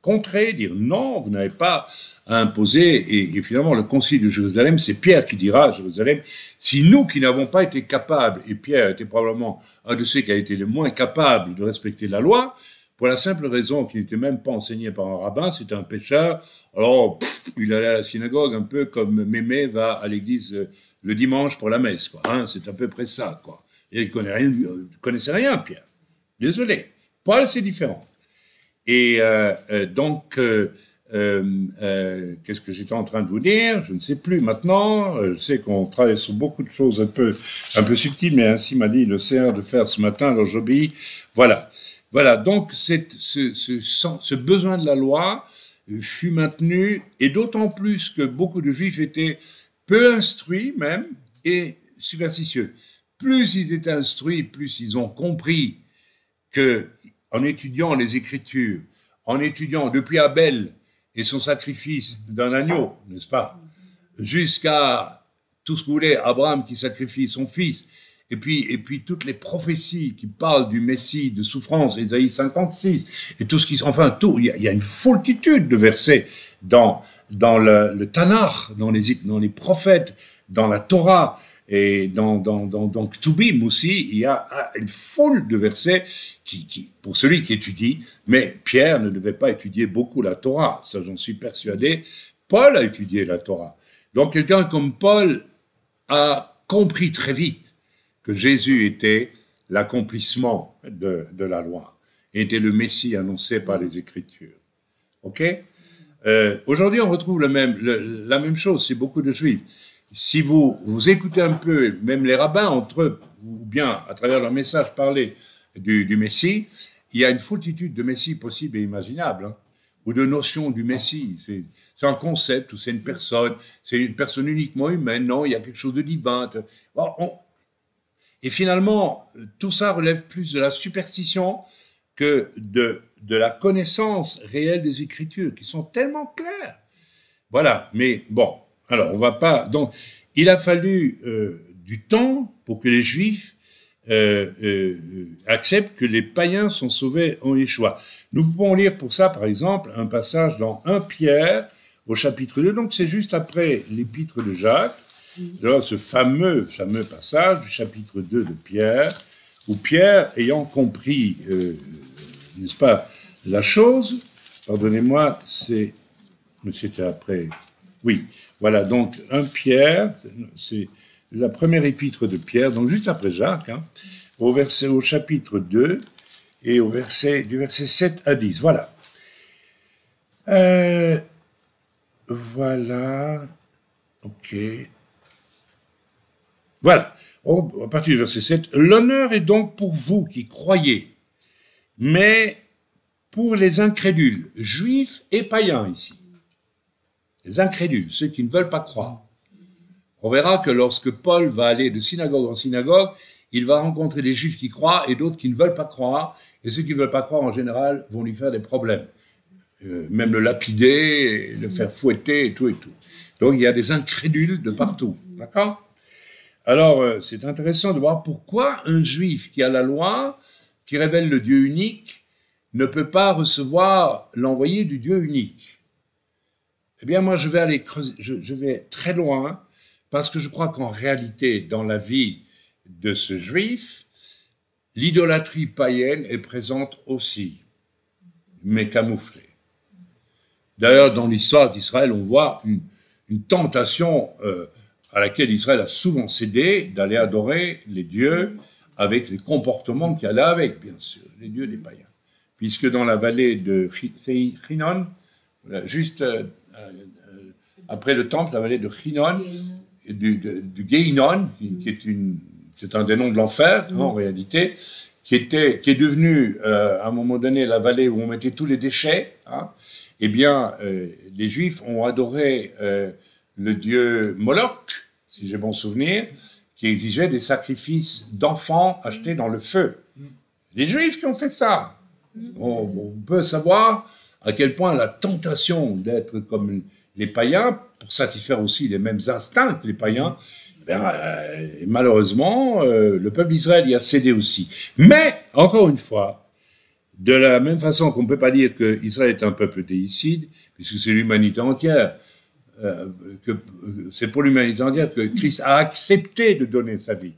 contrer, dire non, vous n'avez pas à imposer. Et finalement, le concile de Jérusalem, c'est Pierre qui dira à Jérusalem, si nous qui n'avons pas été capables, et Pierre était probablement un de ceux qui a été le moins capable de respecter la loi, pour la simple raison qu'il n'était même pas enseigné par un rabbin, c'était un pécheur. Alors, il allait à la synagogue un peu comme Mémé va à l'église le dimanche pour la messe, quoi. Hein, c'est à peu près ça, quoi. Et il connaissait rien, Pierre. Désolé. Paul, c'est différent. Et donc, qu'est-ce que j'étais en train de vous dire? Je ne sais plus maintenant. Je sais qu'on travaille sur beaucoup de choses un peu subtiles, mais ainsi m'a dit le Seigneur de faire ce matin, alors j'obéis. Voilà. Voilà, donc ce besoin de la loi fut maintenu, et d'autant plus que beaucoup de Juifs étaient peu instruits même, et superstitieux. Plus ils étaient instruits, plus ils ont compris que, en étudiant les Écritures, en étudiant depuis Abel et son sacrifice d'un agneau, n'est-ce pas, jusqu'à tout ce que vous voulez, Abraham qui sacrifie son fils, et puis toutes les prophéties qui parlent du Messie, de souffrance, Ésaïe 56, et tout ce qui, enfin tout, il y a une foultitude de versets dans le Tanakh, dans les prophètes, dans la Torah, et dans Ktubim aussi, il y a une foule de versets qui, pour celui qui étudie, mais Pierre ne devait pas étudier beaucoup la Torah, ça j'en suis persuadé. Paul a étudié la Torah. Donc quelqu'un comme Paul a compris très vite que Jésus était l'accomplissement de la loi, était le Messie annoncé par les Écritures. Ok? Aujourd'hui, on retrouve la même chose, c'est beaucoup de Juifs. Si vous écoutez un peu, même les rabbins entre eux, ou bien à travers leur message parler du Messie, il y a une foultitude de Messie possibles et imaginables, hein, ou de notions du Messie. C'est un concept, ou c'est une personne uniquement humaine. Non, il y a quelque chose de divin. Et finalement, tout ça relève plus de la superstition que de la connaissance réelle des Écritures, qui sont tellement claires. Voilà, mais bon, alors on va pas... Donc, il a fallu du temps pour que les Juifs acceptent que les païens sont sauvés en Yeshua. Nous pouvons lire pour ça, par exemple, un passage dans 1 Pierre, au chapitre 2, donc c'est juste après l'épître de Jacques, ce fameux passage du chapitre 2 de Pierre, où Pierre, ayant compris, n'est-ce pas, la chose, pardonnez-moi, c'était après, oui, voilà, donc 1 Pierre, c'est la première épître de Pierre, donc juste après Jacques, hein, au chapitre 2, et du verset 7 à 10, voilà. Voilà, ok. Voilà, à partir du verset 7, « L'honneur est donc pour vous qui croyez, mais pour les incrédules, juifs et païens ici, les incrédules, ceux qui ne veulent pas croire. On verra que lorsque Paul va aller de synagogue en synagogue, il va rencontrer des juifs qui croient et d'autres qui ne veulent pas croire, et ceux qui ne veulent pas croire en général vont lui faire des problèmes, même le lapider, le faire fouetter et tout et tout. Donc il y a des incrédules de partout, d'accord ? Alors, c'est intéressant de voir pourquoi un juif qui a la loi, qui révèle le Dieu unique, ne peut pas recevoir l'envoyé du Dieu unique. Eh bien, moi, je vais aller creuser, je vais très loin, parce que je crois qu'en réalité, dans la vie de ce juif, l'idolâtrie païenne est présente aussi, mais camouflée. D'ailleurs, dans l'histoire d'Israël, on voit une tentation à laquelle Israël a souvent cédé, d'aller adorer les dieux avec les comportements qui allaient avec, bien sûr, les dieux des païens. Puisque dans la vallée de Hinnon, juste après le temple, la vallée de Hinnon, du Gehinnom, c'est un des noms de l'enfer, en réalité, qui est devenu, à un moment donné, la vallée où on mettait tous les déchets, hein, eh bien, les Juifs ont adoré le dieu Moloch, si j'ai bon souvenir, qui exigeait des sacrifices d'enfants achetés dans le feu. Les Juifs qui ont fait ça. On peut savoir à quel point la tentation d'être comme les païens, pour satisfaire aussi les mêmes instincts que les païens, malheureusement, le peuple d'Israël y a cédé aussi. Mais, encore une fois, de la même façon qu'on ne peut pas dire qu'Israël est un peuple déicide, puisque c'est l'humanité entière, c'est pour l'humanité entière que Christ a accepté de donner sa vie.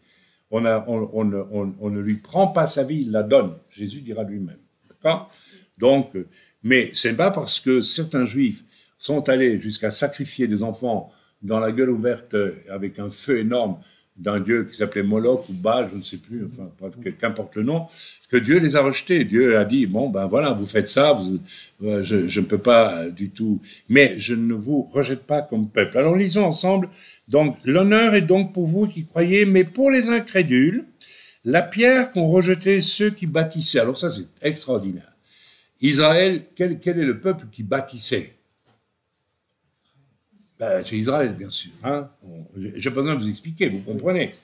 On ne lui prend pas sa vie, il la donne. Jésus dira lui-même. D'accord ? Donc, mais ce n'est pas parce que certains Juifs sont allés jusqu'à sacrifier des enfants dans la gueule ouverte avec un feu énorme d'un dieu qui s'appelait Moloch ou Baal, je ne sais plus, enfin, qu'importe le nom, que Dieu les a rejetés. Dieu a dit, bon, ben voilà, vous faites ça, je ne peux pas du tout, mais je ne vous rejette pas comme peuple. Alors lisons ensemble, donc l'honneur est donc pour vous qui croyez, mais pour les incrédules, la pierre qu'ont rejetée ceux qui bâtissaient. Alors ça, c'est extraordinaire. Israël, quel est le peuple qui bâtissait? Ben, c'est Israël, bien sûr. Hein. J'ai pas besoin de vous expliquer, vous comprenez.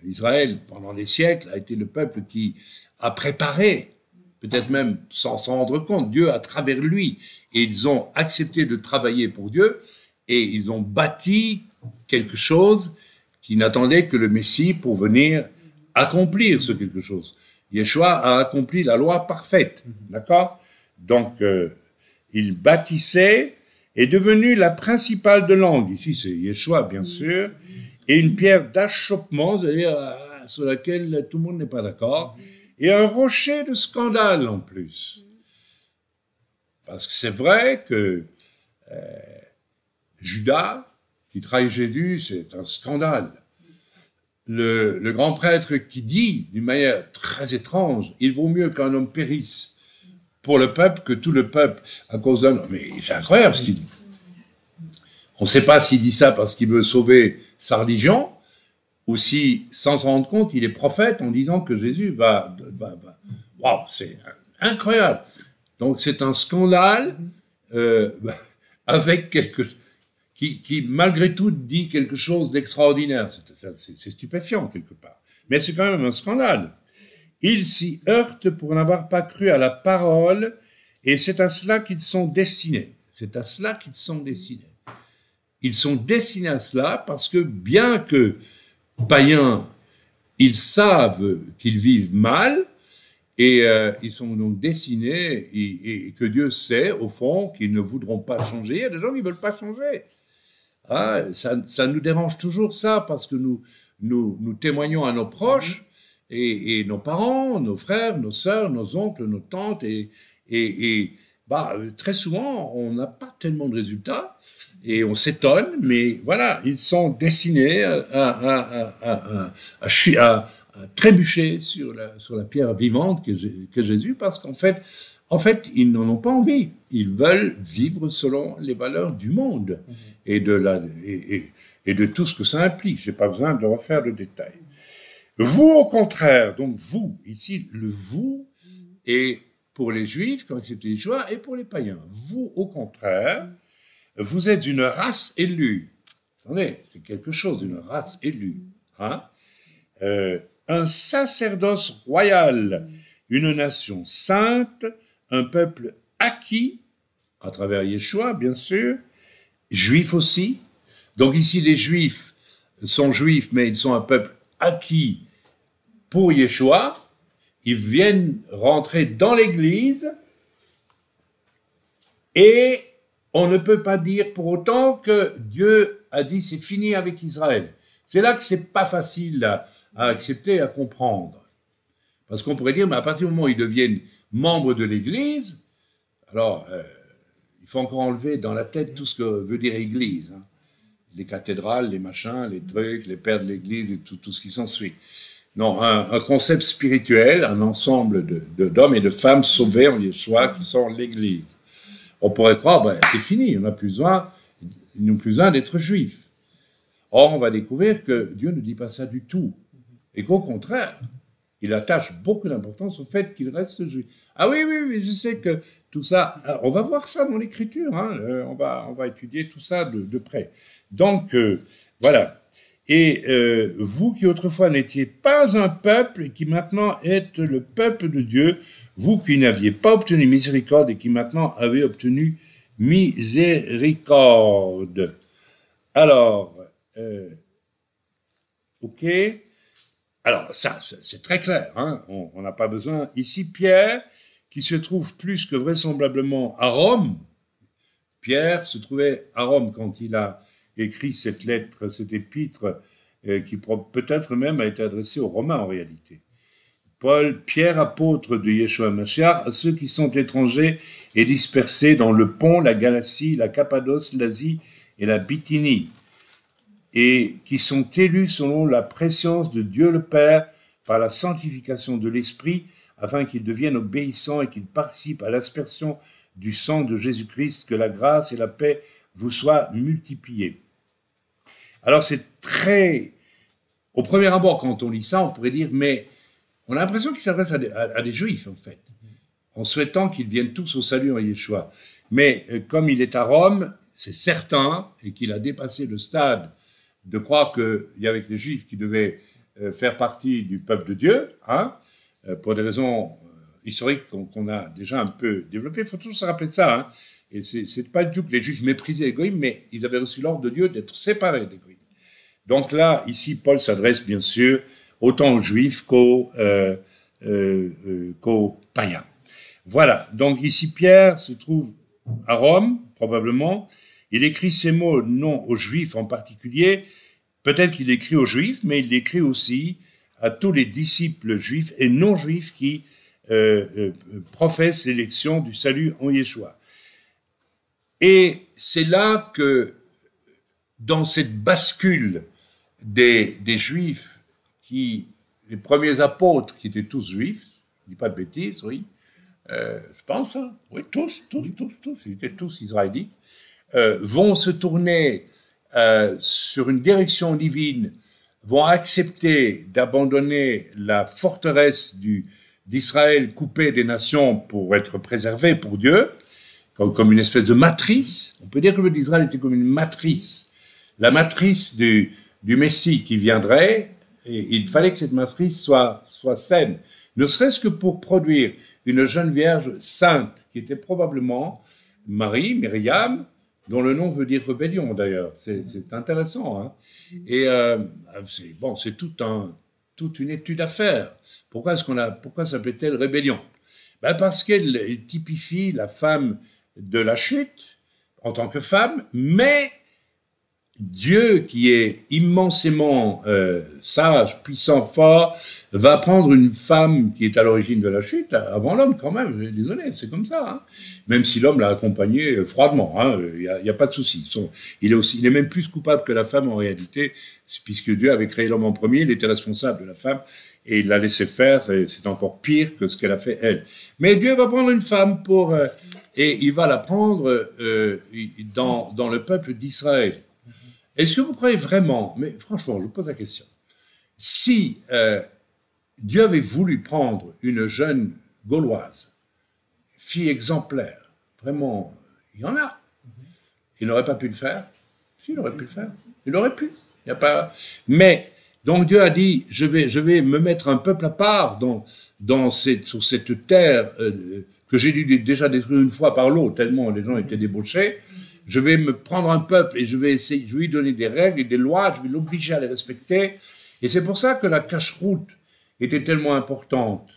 Israël, pendant des siècles, a été le peuple qui a préparé, peut-être même sans s'en rendre compte, Dieu à travers lui. Et ils ont accepté de travailler pour Dieu et ils ont bâti quelque chose qui n'attendait que le Messie pour venir accomplir ce quelque chose. Yeshua a accompli la loi parfaite, d'accord? Donc, il bâtissait, est devenu la principale de langue. Ici, c'est Yeshua, bien sûr, et une pierre d'achoppement, c'est-à-dire sur laquelle tout le monde n'est pas d'accord, et un rocher de scandale en plus. Parce que c'est vrai que Judas, qui trahit Jésus, c'est un scandale. Le grand prêtre qui dit, d'une manière très étrange, il vaut mieux qu'un homme périsse pour le peuple que tout le peuple à cause d'un homme. Mais c'est incroyable ce qu'il dit. On ne sait pas s'il dit ça parce qu'il veut sauver sa religion, ou si, sans s'en rendre compte, il est prophète en disant que Jésus va. Waouh, c'est incroyable. Donc c'est un scandale avec qui malgré tout dit quelque chose d'extraordinaire. C'est stupéfiant quelque part. Mais c'est quand même un scandale. Ils s'y heurtent pour n'avoir pas cru à la parole, et c'est à cela qu'ils sont destinés. C'est à cela qu'ils sont destinés. Ils sont destinés à cela parce que bien que païens, ils savent qu'ils vivent mal, et ils sont donc destinés, et que Dieu sait, au fond, qu'ils ne voudront pas changer. Il y a des gens qui ne veulent pas changer. Ah, ça nous dérange toujours ça, parce que nous témoignons à nos proches, et nos parents, nos frères, nos sœurs, nos oncles, nos tantes, très souvent, on n'a pas tellement de résultats, et on s'étonne, mais voilà, ils sont destinés à trébucher sur la pierre vivante que Jésus, parce qu'en fait, ils n'en ont pas envie. Ils veulent vivre selon les valeurs du monde et de tout ce que ça implique. Je n'ai pas besoin de refaire le détail. Vous, au contraire, donc vous, ici, le vous est pour les Juifs qui ont accepté Yeshua et pour les païens. Vous, au contraire, vous êtes une race élue. Attendez, c'est quelque chose, une race élue. Hein? Un sacerdoce royal, une nation sainte, un peuple acquis, à travers Yeshua, bien sûr, juifs aussi. Donc ici, les Juifs sont juifs, mais ils sont un peuple acquis pour Yeshua. Ils viennent rentrer dans l'Église et on ne peut pas dire pour autant que Dieu a dit c'est fini avec Israël. C'est là que c'est pas facile à accepter, à comprendre. Parce qu'on pourrait dire, mais à partir du moment où ils deviennent membres de l'Église, alors il faut encore enlever dans la tête tout ce que veut dire Église. Hein. Les cathédrales, les machins, les trucs, les pères de l'Église et tout ce qui s'ensuit. Non, un concept spirituel, un ensemble d'hommes et de femmes sauvés en Yeshua qui sont l'Église. On pourrait croire, c'est fini, on n'a plus besoin d'être juifs. Or, on va découvrir que Dieu ne dit pas ça du tout. Et qu'au contraire, il attache beaucoup d'importance au fait qu'il reste juif. Ah oui, oui, oui, je sais que tout ça, on va voir ça dans l'écriture, hein, on va étudier tout ça de près. Donc, voilà. Et vous qui autrefois n'étiez pas un peuple et qui maintenant êtes le peuple de Dieu, vous qui n'aviez pas obtenu miséricorde et qui maintenant avez obtenu miséricorde. Alors, ok. Alors, ça, c'est très clair, hein, on n'a pas besoin. Ici, Pierre, qui se trouve plus que vraisemblablement à Rome, Pierre se trouvait à Rome quand il a écrit cette lettre, cette épître, qui peut-être même a été adressée aux Romains en réalité. Pierre, apôtre de Yeshua Mashiach, à ceux qui sont étrangers et dispersés dans le Pont, la Galatie, la Cappadoce, l'Asie et la Bithynie, et qui sont élus selon la préscience de Dieu le Père par la sanctification de l'Esprit, afin qu'ils deviennent obéissants et qu'ils participent à l'aspersion du sang de Jésus-Christ, que la grâce et la paix vous soient multipliées. Alors c'est très... Au premier abord, quand on lit ça, on pourrait dire, mais on a l'impression qu'il s'adresse à des Juifs, en fait, en souhaitant qu'ils viennent tous au salut en Yeshua. Mais comme il est à Rome, c'est certain, et qu'il a dépassé le stade de croire qu'il y avait des Juifs qui devaient faire partie du peuple de Dieu, hein, pour des raisons historiques qu'on a déjà un peu développées. Il faut toujours se rappeler de ça. Hein. Et c'est pas du tout que les Juifs méprisaient les Goïms, mais ils avaient reçu l'ordre de Dieu d'être séparés des Goïms. Donc là, ici, Paul s'adresse bien sûr autant aux Juifs qu'aux païens. Voilà, donc ici Pierre se trouve à Rome, probablement. Il écrit ces mots non aux Juifs en particulier. Peut-être qu'il écrit aux Juifs, mais il écrit aussi à tous les disciples juifs et non-juifs qui professent l'élection du salut en Yeshua. Et c'est là que, dans cette bascule des Juifs, les premiers apôtres qui étaient tous juifs, je ne dis pas de bêtises, oui, je pense, hein, oui, tous, ils étaient tous israélites, vont se tourner sur une direction divine, vont accepter d'abandonner la forteresse d'Israël coupée des nations pour être préservés pour Dieu, comme une espèce de matrice. On peut dire que le peuple d'Israël était comme une matrice, la matrice du Messie qui viendrait, et il fallait que cette matrice soit saine, ne serait-ce que pour produire une jeune vierge sainte, qui était probablement Marie, Myriam, dont le nom veut dire rébellion d'ailleurs. C'est intéressant. Hein. Et c'est toute une étude à faire. Pourquoi s'appelait-elle rébellion? Parce qu'elle typifie la femme de la chute en tant que femme, mais Dieu, qui est immensément sage, puissant, fort, va prendre une femme qui est à l'origine de la chute, avant l'homme quand même, désolé, c'est comme ça. Hein. Même si l'homme l'a accompagné froidement, il y a pas de souci. Il est même plus coupable que la femme en réalité, puisque Dieu avait créé l'homme en premier, il était responsable de la femme, et il l'a laissé faire, et c'est encore pire que ce qu'elle a fait elle. Mais Dieu va prendre une femme et il va la prendre dans le peuple d'Israël. Est-ce que vous croyez vraiment, mais franchement, je vous pose la question, si Dieu avait voulu prendre une jeune Gauloise, fille exemplaire, vraiment, il y en a, il n'aurait pas pu le faire? Si, il aurait pu le faire. Il aurait pu. Il y a pas. Mais donc Dieu a dit, je vais me mettre un peuple à part sur cette terre que j'ai dû déjà détruire une fois par l'eau, tellement les gens étaient débauchés. Je vais me prendre un peuple et je vais lui donner des règles et des lois, je vais l'obliger à les respecter. Et c'est pour ça que la cache-route était tellement importante.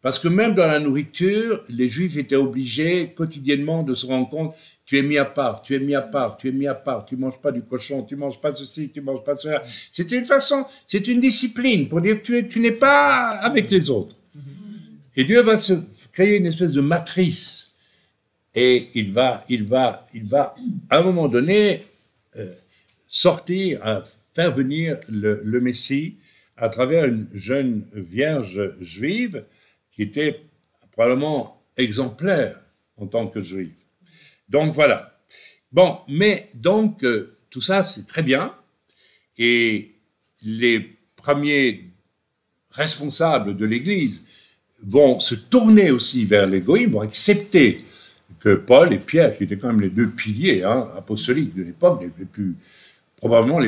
Parce que même dans la nourriture, les Juifs étaient obligés quotidiennement de se rendre compte, tu es mis à part, tu es mis à part, tu es mis à part, tu manges pas du cochon, tu manges pas ceci, tu manges pas cela. C'était une façon, c'est une discipline pour dire tu n'es pas avec les autres. Et Dieu va se créer une espèce de matrice. Et il va, à un moment donné, faire venir le Messie à travers une jeune vierge juive qui était probablement exemplaire en tant que juive. Donc voilà. Bon, mais donc tout ça c'est très bien. Et les premiers responsables de l'Église vont se tourner aussi vers les goïms, vont accepter que Paul et Pierre, qui étaient quand même les deux piliers apostoliques de l'époque, probablement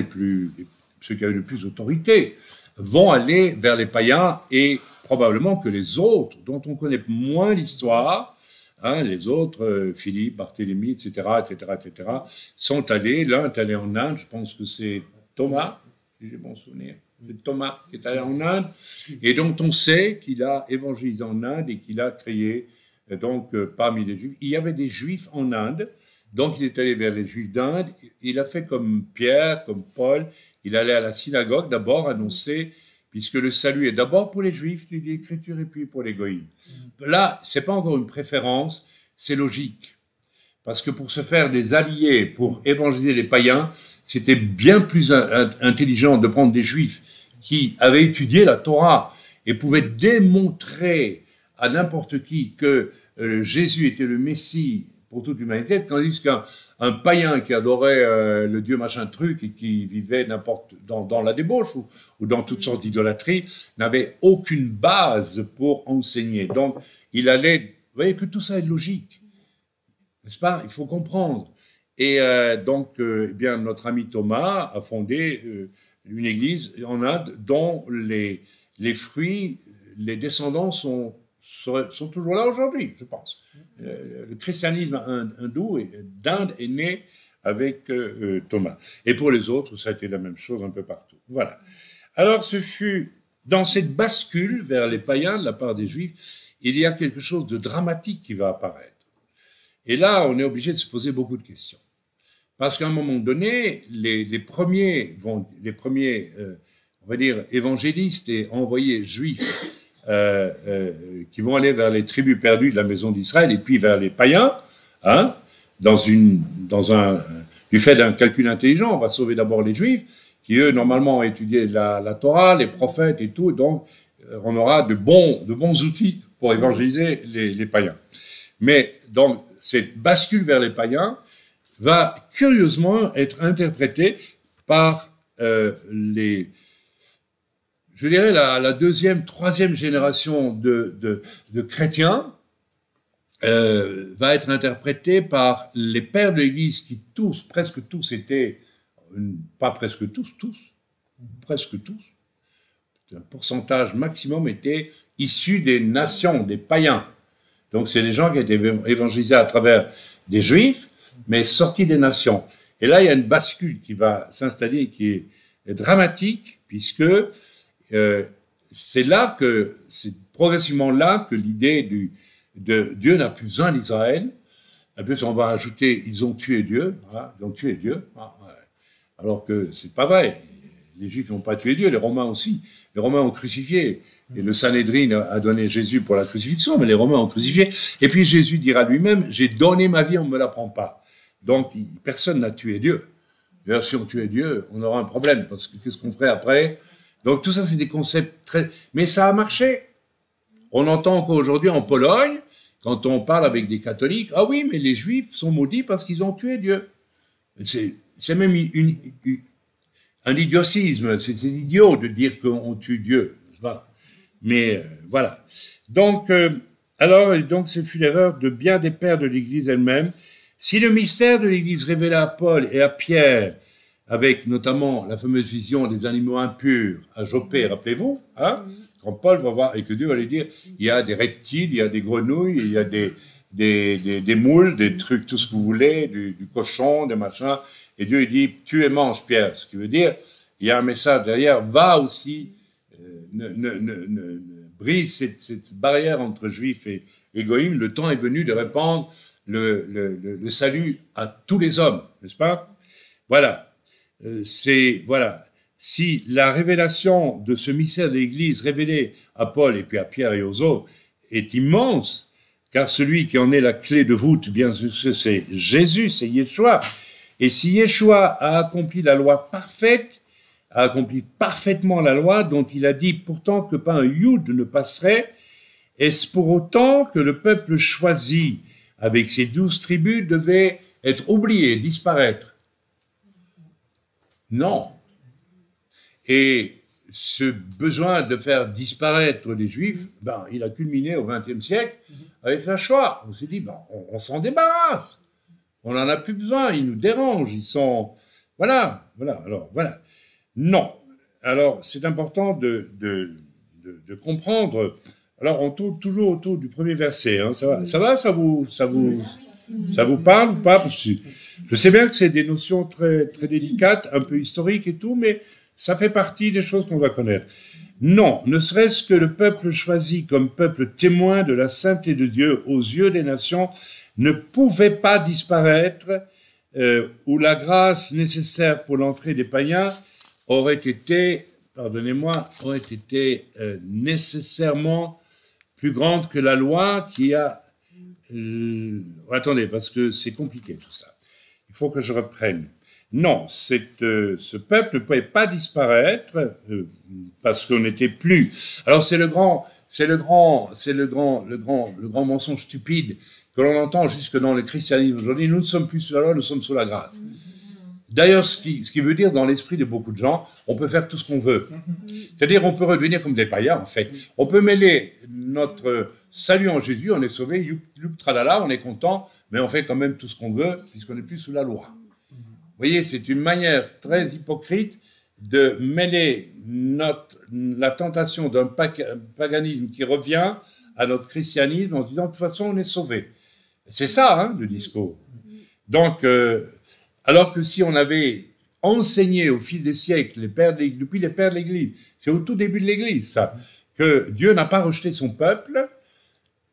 ceux qui avaient le plus d'autorité, vont aller vers les païens et probablement que les autres, dont on connaît moins l'histoire, les autres, Philippe, Barthélemy, etc., sont allés, l'un est allé en Inde, je pense que c'est Thomas, si j'ai bon souvenir, c'est Thomas qui est allé en Inde, et dont on sait qu'il a évangélisé en Inde et qu'il a créé, parmi les Juifs, il y avait des Juifs en Inde, donc il est allé vers les Juifs d'Inde, il a fait comme Pierre, comme Paul, il allait à la synagogue d'abord annoncer, puisque le salut est d'abord pour les Juifs, dit l'Écriture, et puis pour les goïms. Là, c'est pas encore une préférence, c'est logique. Parce que pour se faire des alliés, pour évangéliser les païens, c'était bien plus intelligent de prendre des Juifs qui avaient étudié la Torah et pouvaient démontrer à n'importe qui que Jésus était le Messie pour toute l'humanité, tandis qu'un païen qui adorait le dieu machin truc et qui vivait dans la débauche ou dans toutes sortes d'idolâtries, n'avait aucune base pour enseigner. Donc, il allait... Vous voyez que tout ça est logique, n'est-ce pas? Il faut comprendre. Et bien, notre ami Thomas a fondé une église en Inde dont les fruits, les descendants sont toujours là aujourd'hui, je pense. Le christianisme hindou d'Inde est né avec Thomas. Et pour les autres, ça a été la même chose un peu partout. Voilà. Alors, ce fut dans cette bascule vers les païens de la part des Juifs, il y a quelque chose de dramatique qui va apparaître. Et là, on est obligé de se poser beaucoup de questions. Parce qu'à un moment donné, les premiers, on va dire, évangélistes et envoyés juifs qui vont aller vers les tribus perdues de la maison d'Israël et puis vers les païens, du fait d'un calcul intelligent, on va sauver d'abord les juifs, qui eux, normalement, ont étudié la Torah, les prophètes et tout, donc on aura de bons outils pour évangéliser les païens. Mais donc, cette bascule vers les païens va curieusement être interprétée par je dirais la deuxième, troisième génération de chrétiens, va être interprétée par les pères de l'Église qui presque tous étaient, pas presque tous, presque tous, un pourcentage maximum était issu des nations, des païens. Donc c'est des gens qui étaient évangélisés à travers des juifs, mais sortis des nations. Et là, il y a une bascule qui va s'installer, qui est dramatique, puisque c'est progressivement là que l'idée de Dieu n'a plus besoin d'Israël. En plus, on va ajouter, ils ont tué Dieu. Voilà, ils ont tué Dieu. Alors que c'est pas vrai. Les Juifs n'ont pas tué Dieu, les Romains aussi. Les Romains ont crucifié. Et le Sanhédrin a donné Jésus pour la crucifixion, mais les Romains ont crucifié. Et puis Jésus dira lui-même, j'ai donné ma vie, on ne me la prend pas. Donc, personne n'a tué Dieu. D'ailleurs, si on tuait Dieu, on aura un problème, parce que qu'est-ce qu'on ferait après? Donc, tout ça, c'est des concepts très... Mais ça a marché. On entend encore aujourd'hui en Pologne, quand on parle avec des catholiques, ah oui, mais les Juifs sont maudits parce qu'ils ont tué Dieu. C'est même un idiocisme, c'est idiot de dire qu'on tue Dieu. Mais voilà. Donc, ce fut l'erreur de bien des pères de l'Église elle-même. Si le mystère de l'Église révélé à Paul et à Pierre, avec notamment la fameuse vision des animaux impurs à Jopé, rappelez-vous, quand Paul va voir, et que Dieu va lui dire, il y a des reptiles, il y a des grenouilles, il y a des moules, des trucs, tout ce que vous voulez, du cochon, des machins, et Dieu il dit, tue et mange, Pierre, ce qui veut dire, il y a un message derrière, va aussi, brise cette barrière entre juifs et goïms, le temps est venu de répandre le salut à tous les hommes, n'est-ce pas? Voilà. Voilà. Si la révélation de ce mystère de l'Église révélé à Paul et puis à Pierre et aux autres est immense, car celui qui en est la clé de voûte, bien sûr, c'est Jésus, c'est Yeshua. Et si Yeshua a accompli la loi parfaite, a accompli parfaitement la loi dont il a dit pourtant que pas un Youd ne passerait, est-ce pour autant que le peuple choisi avec ses 12 tribus devait être oublié, disparaître? Non. Et ce besoin de faire disparaître les Juifs, ben, il a culminé au XXe siècle avec la Shoah. On s'est dit, ben, on s'en débarrasse. On n'en a plus besoin, ils nous dérangent, ils sont... Voilà, alors, voilà. Non. Alors, c'est important de comprendre. Alors, on tourne toujours autour du premier verset. Hein. Ça vous parle ou pas? Parce que je sais bien que c'est des notions très, très délicates, un peu historiques et tout, mais ça fait partie des choses qu'on doit connaître. Non, ne serait-ce que le peuple choisi comme peuple témoin de la sainteté de Dieu aux yeux des nations ne pouvait pas disparaître, où la grâce nécessaire pour l'entrée des païens aurait été, pardonnez-moi, aurait été nécessairement plus grande que la loi qui a... attendez, parce que c'est compliqué tout ça. Il faut que je reprenne. Non, ce peuple ne pouvait pas disparaître parce qu'on n'était plus. Alors c'est le grand mensonge stupide que l'on entend jusque dans le christianisme aujourd'hui. Nous ne sommes plus sous la loi, nous sommes sous la grâce. D'ailleurs, ce qui veut dire dans l'esprit de beaucoup de gens, on peut faire tout ce qu'on veut. C'est-à-dire, on peut redevenir comme des païens, en fait. On peut mêler notre salut en Jésus, on est sauvé, youp, tralala, on est content, mais on fait quand même tout ce qu'on veut, puisqu'on n'est plus sous la loi. Vous voyez, c'est une manière très hypocrite de mêler la tentation d'un paganisme qui revient à notre christianisme en disant, de toute façon, on est sauvé. C'est ça, hein, le discours. Donc, alors que si on avait enseigné au fil des siècles, depuis les pères de l'Église, c'est au tout début de l'Église, ça, que Dieu n'a pas rejeté son peuple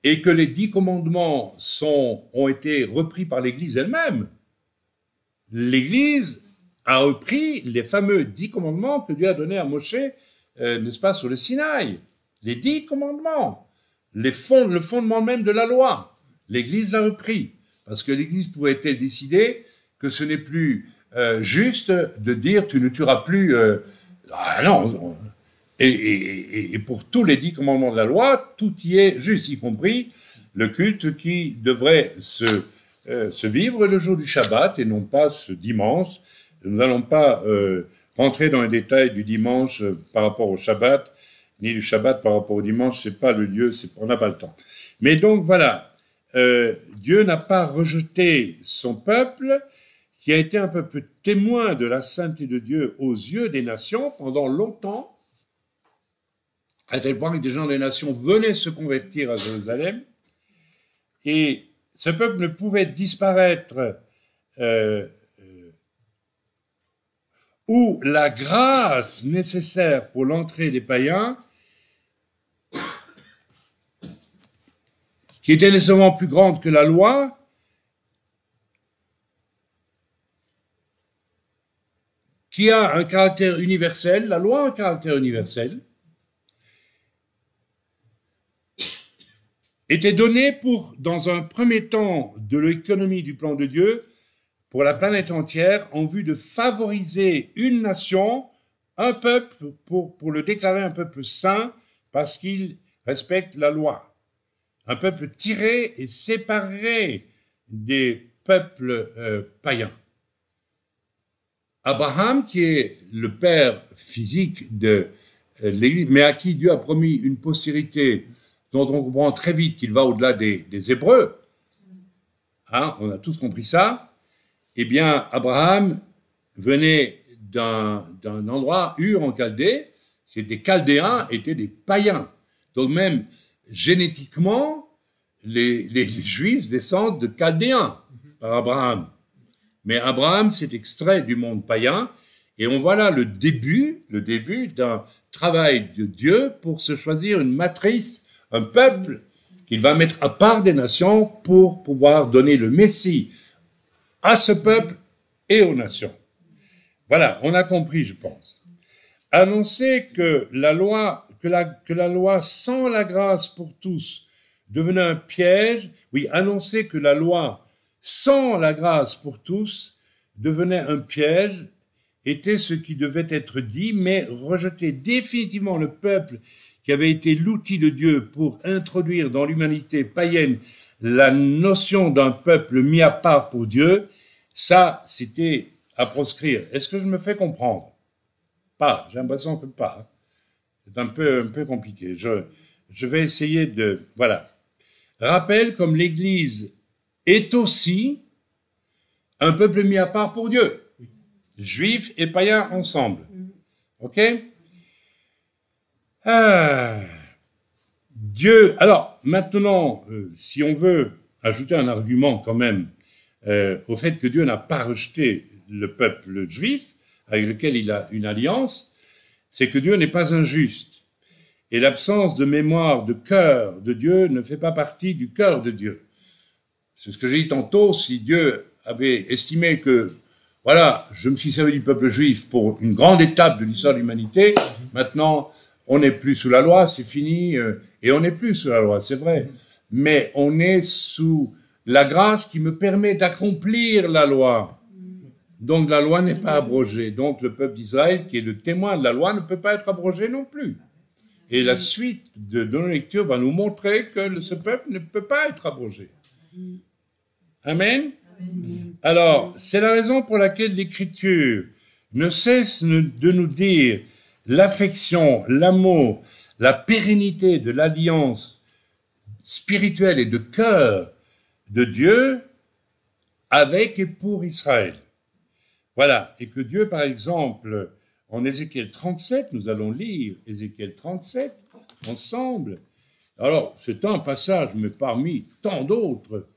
et que les 10 commandements ont été repris par l'Église elle-même. L'Église a repris les fameux 10 commandements que Dieu a donnés à Moshe, n'est-ce pas, sur le Sinaï. Les 10 commandements, le fondement même de la loi. L'Église l'a repris, parce que l'Église pouvait-elle décider que ce n'est plus juste de dire tu ne tueras plus. Non. Et pour tous les 10 commandements de la loi, tout y est juste, y compris le culte qui devrait se vivre le jour du Shabbat et non pas ce dimanche. Nous n'allons pas rentrer dans les détails du dimanche par rapport au Shabbat, ni du Shabbat par rapport au dimanche, c'est pas le lieu, on n'a pas le temps. Mais donc voilà, Dieu n'a pas rejeté son peuple, qui a été un peuple témoin de la sainteté de Dieu aux yeux des nations pendant longtemps, à tel point que des gens des nations venaient se convertir à Jérusalem, et ce peuple ne pouvait disparaître où la grâce nécessaire pour l'entrée des païens, qui était nécessairement plus grande que la loi, qui a un caractère universel, la loi a un caractère universel, était donnée pour, dans un premier temps, de l'économie du plan de Dieu, pour la planète entière, en vue de favoriser une nation, un peuple, pour le déclarer un peuple saint, parce qu'il respecte la loi. Un peuple tiré et séparé des peuples païens. Abraham, qui est le père physique de l'Église, mais à qui Dieu a promis une postérité dont on comprend très vite qu'il va au-delà des Hébreux, hein, on a tous compris ça, eh bien, Abraham venait d'un endroit, Ur en Chaldée, des Chaldéens étaient des païens. Donc même génétiquement, les Juifs descendent de Chaldéens par Abraham. Mais Abraham s'est extrait du monde païen, et on voit là le début d'un travail de Dieu pour se choisir une matrice, un peuple qu'il va mettre à part des nations pour pouvoir donner le Messie à ce peuple et aux nations. Voilà, on a compris, je pense. Annoncer que la loi sans la grâce pour tous devenait un piège, oui, annoncer que la loi sans la grâce pour tous devenait un piège, était ce qui devait être dit, mais rejeter définitivement le peuple qui avait été l'outil de Dieu pour introduire dans l'humanité païenne la notion d'un peuple mis à part pour Dieu, ça, c'était à proscrire. Est-ce que je me fais comprendre? Pas, j'ai l'impression que pas. C'est un peu compliqué. Je vais essayer de... Voilà. Rappelle comme l'Église est aussi un peuple mis à part pour Dieu. Juifs et païens ensemble. OK? Dieu... Alors, maintenant, si on veut ajouter un argument quand même au fait que Dieu n'a pas rejeté le peuple juif, avec lequel il a une alliance, c'est que Dieu n'est pas injuste. Et l'absence de mémoire, de cœur de Dieu ne fait pas partie du cœur de Dieu. C'est ce que j'ai dit tantôt, si Dieu avait estimé que, voilà, je me suis servi du peuple juif pour une grande étape de l'histoire de l'humanité, maintenant, on n'est plus sous la loi, c'est fini, et on n'est plus sous la loi, c'est vrai. Mais on est sous la grâce qui me permet d'accomplir la loi. Donc la loi n'est pas abrogée. Donc le peuple d'Israël, qui est le témoin de la loi, ne peut pas être abrogé non plus. Et la suite de nos lectures va nous montrer que ce peuple ne peut pas être abrogé. Amen. Alors, c'est la raison pour laquelle l'Écriture ne cesse de nous dire l'affection, l'amour, la pérennité de l'alliance spirituelle et de cœur de Dieu avec et pour Israël. Voilà, et que Dieu, par exemple, en Ézéchiel 37, nous allons lire Ézéchiel 37 ensemble. Alors, c'est un passage, mais parmi tant d'autres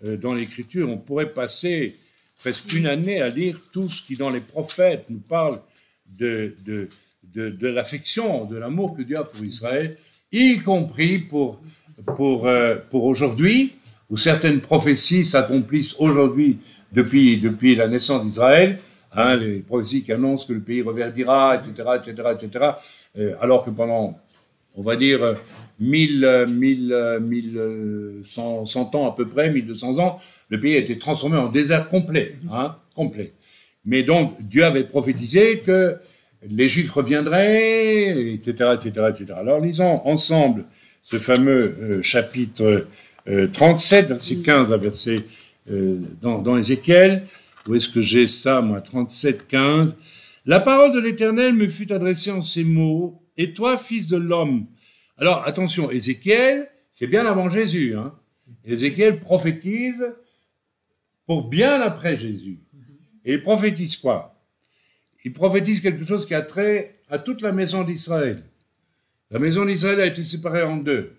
dans l'Écriture, on pourrait passer presque une année à lire tout ce qui, dans les prophètes, nous parle de l'affection, de l'amour que Dieu a pour Israël, y compris pour aujourd'hui, où certaines prophéties s'accomplissent aujourd'hui depuis la naissance d'Israël, hein, les prophéties qui annoncent que le pays reverdira, etc., etc., etc., alors que pendant, on va dire, 1100 ans à peu près, 1200 ans, le pays a été transformé en désert complet, hein, complet. Mais donc, Dieu avait prophétisé que les Juifs reviendraient, etc., etc., etc. Alors, lisons ensemble ce fameux chapitre 37, verset 15 à verset dans Ézéchiel. Où est-ce que j'ai ça, moi? 37, 15. La parole de l'Éternel me fut adressée en ces mots. Et toi, fils de l'homme. Alors, attention, Ézéchiel, c'est bien avant Jésus. Hein. Ézéchiel prophétise pour bien après Jésus. Et il prophétise quoi? Il prophétise quelque chose qui a trait à toute la maison d'Israël. La maison d'Israël a été séparée en deux.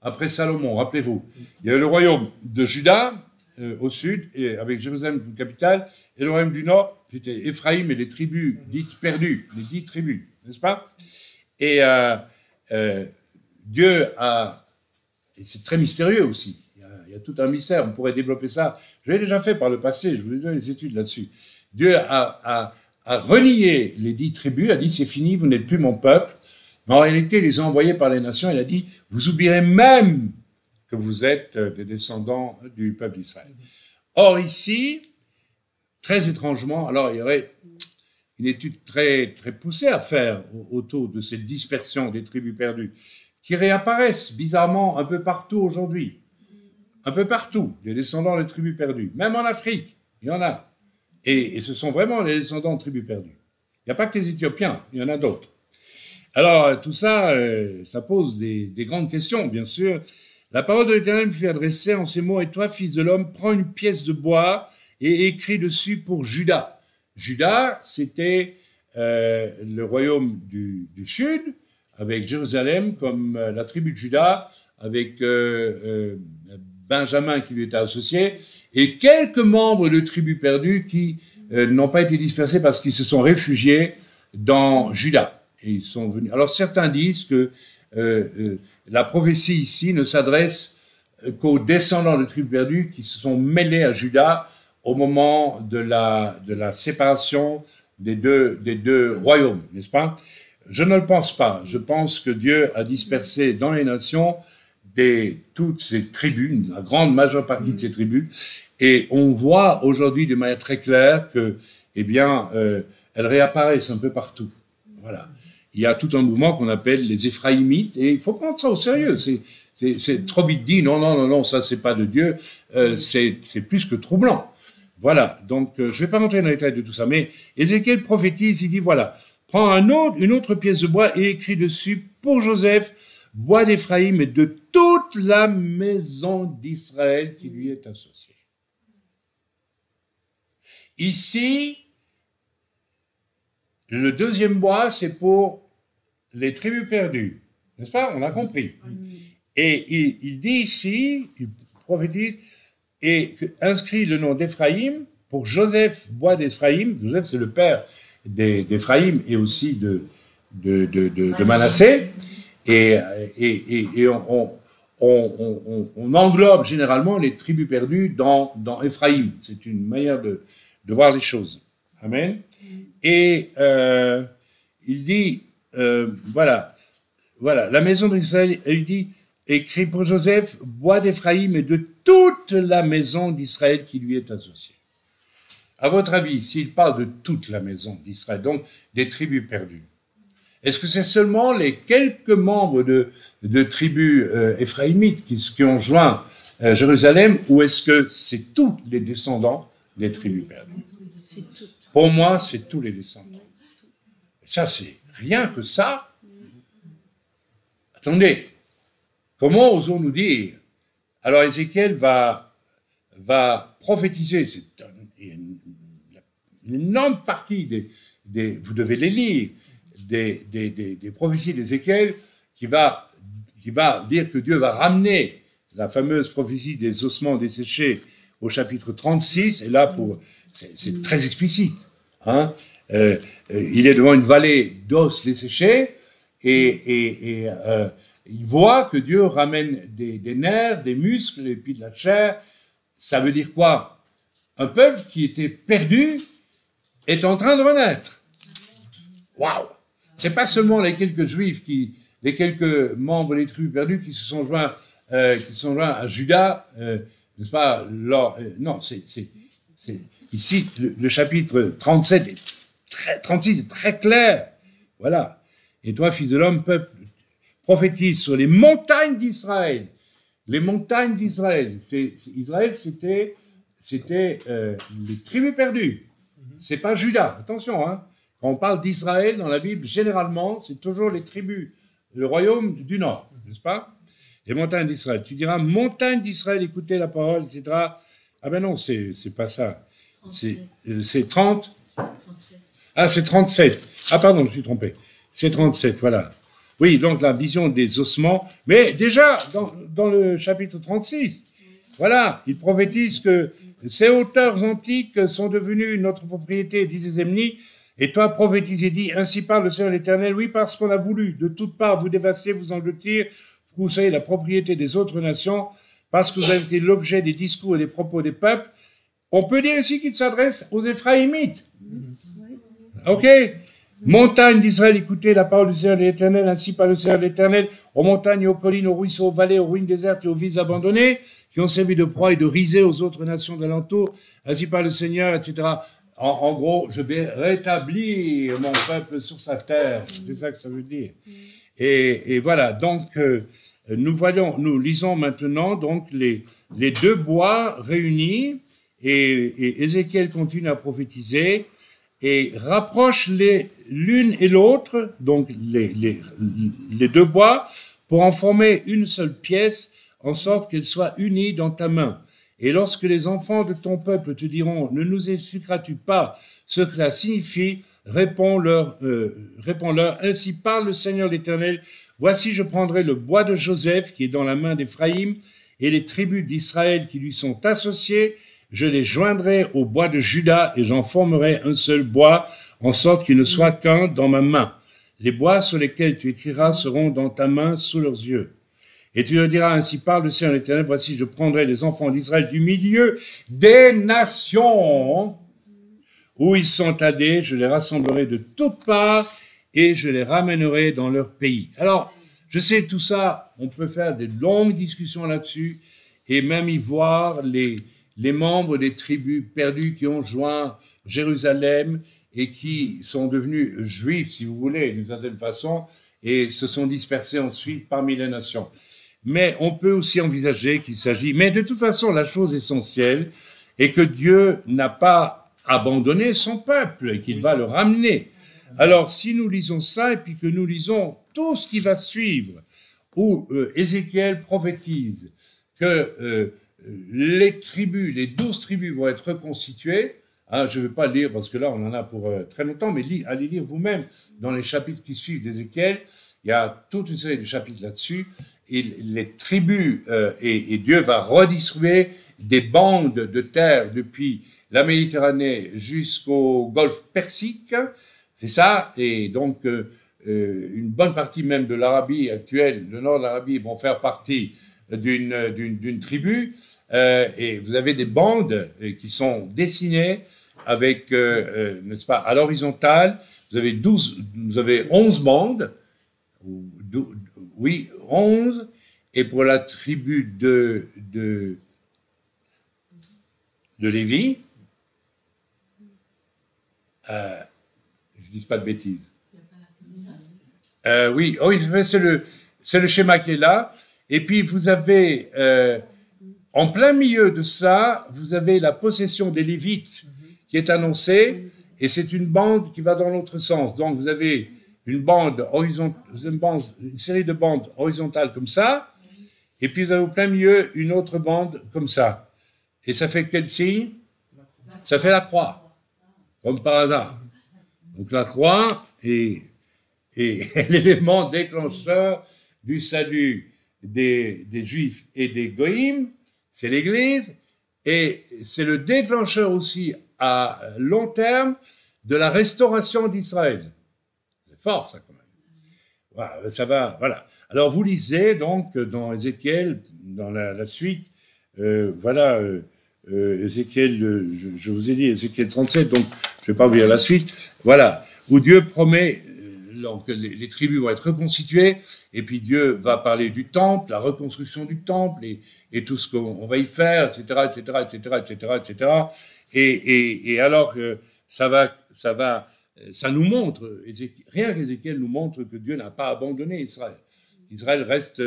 Après Salomon, rappelez-vous. Il y a le royaume de Juda, au sud, et avec Jérusalem comme capitale, et le royaume du nord, c'était Éphraïm et les tribus dites perdues, les 10 tribus, n'est-ce pas? Et Dieu a, et c'est très mystérieux aussi, il y a tout un mystère, on pourrait développer ça, je l'ai déjà fait par le passé, je vous ai donné des études là-dessus. Dieu a renié les 10 tribus, a dit c'est fini, vous n'êtes plus mon peuple, mais en réalité, il les a envoyés par les nations, il a dit, vous oublierez même que vous êtes des descendants du peuple d'Israël. Or ici, très étrangement, alors il y aurait une étude très, très poussée à faire autour de cette dispersion des tribus perdues, qui réapparaissent bizarrement un peu partout aujourd'hui. Un peu partout, les descendants des tribus perdues. Même en Afrique, il y en a. Et ce sont vraiment les descendants de tribus perdues. Il n'y a pas que les Éthiopiens, il y en a d'autres. Alors, tout ça, ça pose des grandes questions, bien sûr. La parole de l'Éternel me fut adressée en ces mots, « Et toi, fils de l'homme, prends une pièce de bois et écris dessus pour Juda. » Juda, c'était le royaume du sud, avec Jérusalem comme la tribu de Juda, avec Benjamin qui lui était associé, et quelques membres de tribus perdues qui n'ont pas été dispersés parce qu'ils se sont réfugiés dans Juda. Et ils sont venus. Alors certains disent que la prophétie ici ne s'adresse qu'aux descendants de tribus perdues qui se sont mêlés à Juda au moment de la séparation des deux royaumes, n'est-ce pas? Je ne le pense pas. Je pense que Dieu a dispersé dans les nations toutes ces tribus, la grande majeure partie de ces tribus, et on voit aujourd'hui de manière très claire que, eh bien, elles réapparaissent un peu partout. Voilà. Il y a tout un mouvement qu'on appelle les Éphraïmites, et il faut prendre ça au sérieux. C'est trop vite dit, non, ça c'est pas de Dieu, c'est plus que troublant. Voilà, donc je vais pas rentrer dans les détails de tout ça, mais Ézéchiel prophétise, il dit voilà, prend une autre pièce de bois et écrit dessus pour Joseph, bois d'Éphraïm et de toute la maison d'Israël qui lui est associée. Ici, le deuxième bois, c'est pour les tribus perdues. N'est-ce pas? On a compris. Et il dit ici, il prophétise, et inscrit le nom d'Éphraïm pour Joseph, bois d'Éphraïm. Joseph, c'est le père d'Éphraïm et aussi de Manassé. Et on englobe généralement les tribus perdues dans Éphraïm. C'est une manière de voir les choses. Amen. Et il dit, voilà, la maison d'Israël, il dit, écrit pour Joseph, bois d'Éphraïm et de toute la maison d'Israël qui lui est associée. À votre avis, s'il parle de toute la maison d'Israël, donc des tribus perdues, est-ce que c'est seulement les quelques membres de tribus éphraïmites qui ont joint Jérusalem, ou est-ce que c'est tous les descendants des tribus perdues? Pour moi, c'est tous les descendants. Et ça, c'est rien que ça. Attendez, comment osons-nous dire? Alors Ézéchiel va prophétiser, c'est une énorme partie vous devez les lire, des prophéties d'Ézéchiel qui va dire que Dieu va ramener la fameuse prophétie des ossements desséchés au chapitre 36, et là, c'est très explicite. Hein. Il est devant une vallée d'os desséchés, et il voit que Dieu ramène des nerfs, des muscles, et puis de la chair. Ça veut dire quoi? Un peuple qui était perdu est en train de renaître. Waouh! C'est pas seulement les quelques juifs, les quelques membres des tribus perdues qui se sont joints à Juda, n'est-ce pas? Non, c'est ici le chapitre 37 36 est très clair. Voilà. Et toi, fils de l'homme, peuple, prophétise sur les montagnes d'Israël. Les montagnes d'Israël. Israël, c'était les tribus perdues. C'est pas Juda. Attention, hein. Quand on parle d'Israël dans la Bible, généralement, c'est toujours les tribus, le royaume du Nord, n'est-ce pas? Les montagnes d'Israël. Tu diras, montagnes d'Israël, écoutez la parole, etc. Ah ben non, c'est pas ça. C'est 30. 37. Ah, c'est 37. Ah pardon, je me suis trompé. C'est 37, voilà. Oui, donc la vision des ossements. Mais déjà, dans le chapitre 36, voilà, il prophétise que ces hauteurs antiques sont devenues notre propriété, disait Zémni. Et toi, prophétise et dis, ainsi parle le Seigneur l'Éternel, oui, parce qu'on a voulu de toutes parts vous dévaster, vous engloutir, pour que vous soyez la propriété des autres nations, parce que vous avez été l'objet des discours et des propos des peuples. On peut dire ici qu'il s'adresse aux Éphraïmites. Ok? Montagne d'Israël, écoutez la parole du Seigneur l'Éternel, ainsi parle le Seigneur l'Éternel, aux montagnes, aux collines, aux ruisseaux, aux vallées, aux ruines désertes et aux villes abandonnées, qui ont servi de proie et de risée aux autres nations d'alentour, ainsi parle le Seigneur, etc. En gros, je vais rétablir mon peuple sur sa terre. C'est ça que ça veut dire. Et voilà, donc nous lisons maintenant donc les deux bois réunis, et Ézéchiel continue à prophétiser et rapproche l'une et l'autre, donc les deux bois, pour en former une seule pièce, en sorte qu'elle soit unie dans ta main. Et lorsque les enfants de ton peuple te diront, ne nous expliqueras-tu pas ce que cela signifie, réponds-leur, ainsi parle le Seigneur l'Éternel, voici je prendrai le bois de Joseph qui est dans la main d'Éphraïm et les tribus d'Israël qui lui sont associées, je les joindrai au bois de Juda et j'en formerai un seul bois, en sorte qu'il ne soit qu'un dans ma main. Les bois sur lesquels tu écriras seront dans ta main sous leurs yeux. Et tu leur diras, ainsi parle le Seigneur l'Éternel, voici je prendrai les enfants d'Israël du milieu des nations où ils sont allés, je les rassemblerai de toutes parts et je les ramènerai dans leur pays. Alors, je sais tout ça, on peut faire des longues discussions là-dessus et même y voir les membres des tribus perdues qui ont joint Jérusalem et qui sont devenus juifs, si vous voulez, d'une certaine façon, et se sont dispersés ensuite parmi les nations. Mais on peut aussi envisager qu'il s'agit... Mais de toute façon, la chose essentielle est que Dieu n'a pas abandonné son peuple et qu'il va le ramener. Alors, si nous lisons ça, et puis que nous lisons tout ce qui va suivre, où Ézéchiel prophétise que les tribus, les 12 tribus vont être reconstituées, hein, je ne vais pas lire parce que là, on en a pour très longtemps, mais allez lire vous-même dans les chapitres qui suivent d'Ézéchiel, il y a toute une série de chapitres là-dessus, et les tribus, et Dieu va redistribuer des bandes de terre depuis la Méditerranée jusqu'au golfe Persique, c'est ça, et donc une bonne partie même de l'Arabie actuelle, le nord de l'Arabie, vont faire partie d'une tribu, et vous avez des bandes qui sont dessinées avec, n'est-ce pas, à l'horizontale, vous avez 11 bandes, oui, 11, et pour la tribu de Lévi, je dis pas de bêtises. Oui, c'est le schéma qui est là. Et puis vous avez, en plein milieu de ça, vous avez la possession des Lévites qui est annoncée, et c'est une bande qui va dans l'autre sens. Donc vous avez une série de bandes horizontales comme ça, et puis vous avez au plein milieu une autre bande comme ça. Et ça fait quel signe? Ça fait la croix, comme par hasard. Donc la croix est l'élément déclencheur du salut des Juifs et des Goïms, c'est l'Église, et c'est le déclencheur aussi à long terme de la restauration d'Israël. C'est fort ça quand même. Voilà, ça va, voilà. Alors vous lisez donc dans Ézéchiel, dans la suite, voilà, Ézéchiel, je vous ai dit Ézéchiel 37, donc je ne vais pas vous lire la suite, voilà, où Dieu promet, donc les tribus vont être reconstituées, et puis Dieu va parler du temple, la reconstruction du temple, et tout ce qu'on va y faire, etc., etc., etc., etc., etc., et alors ça nous montre, rien qu'Ézéchiel nous montre que Dieu n'a pas abandonné Israël. Israël reste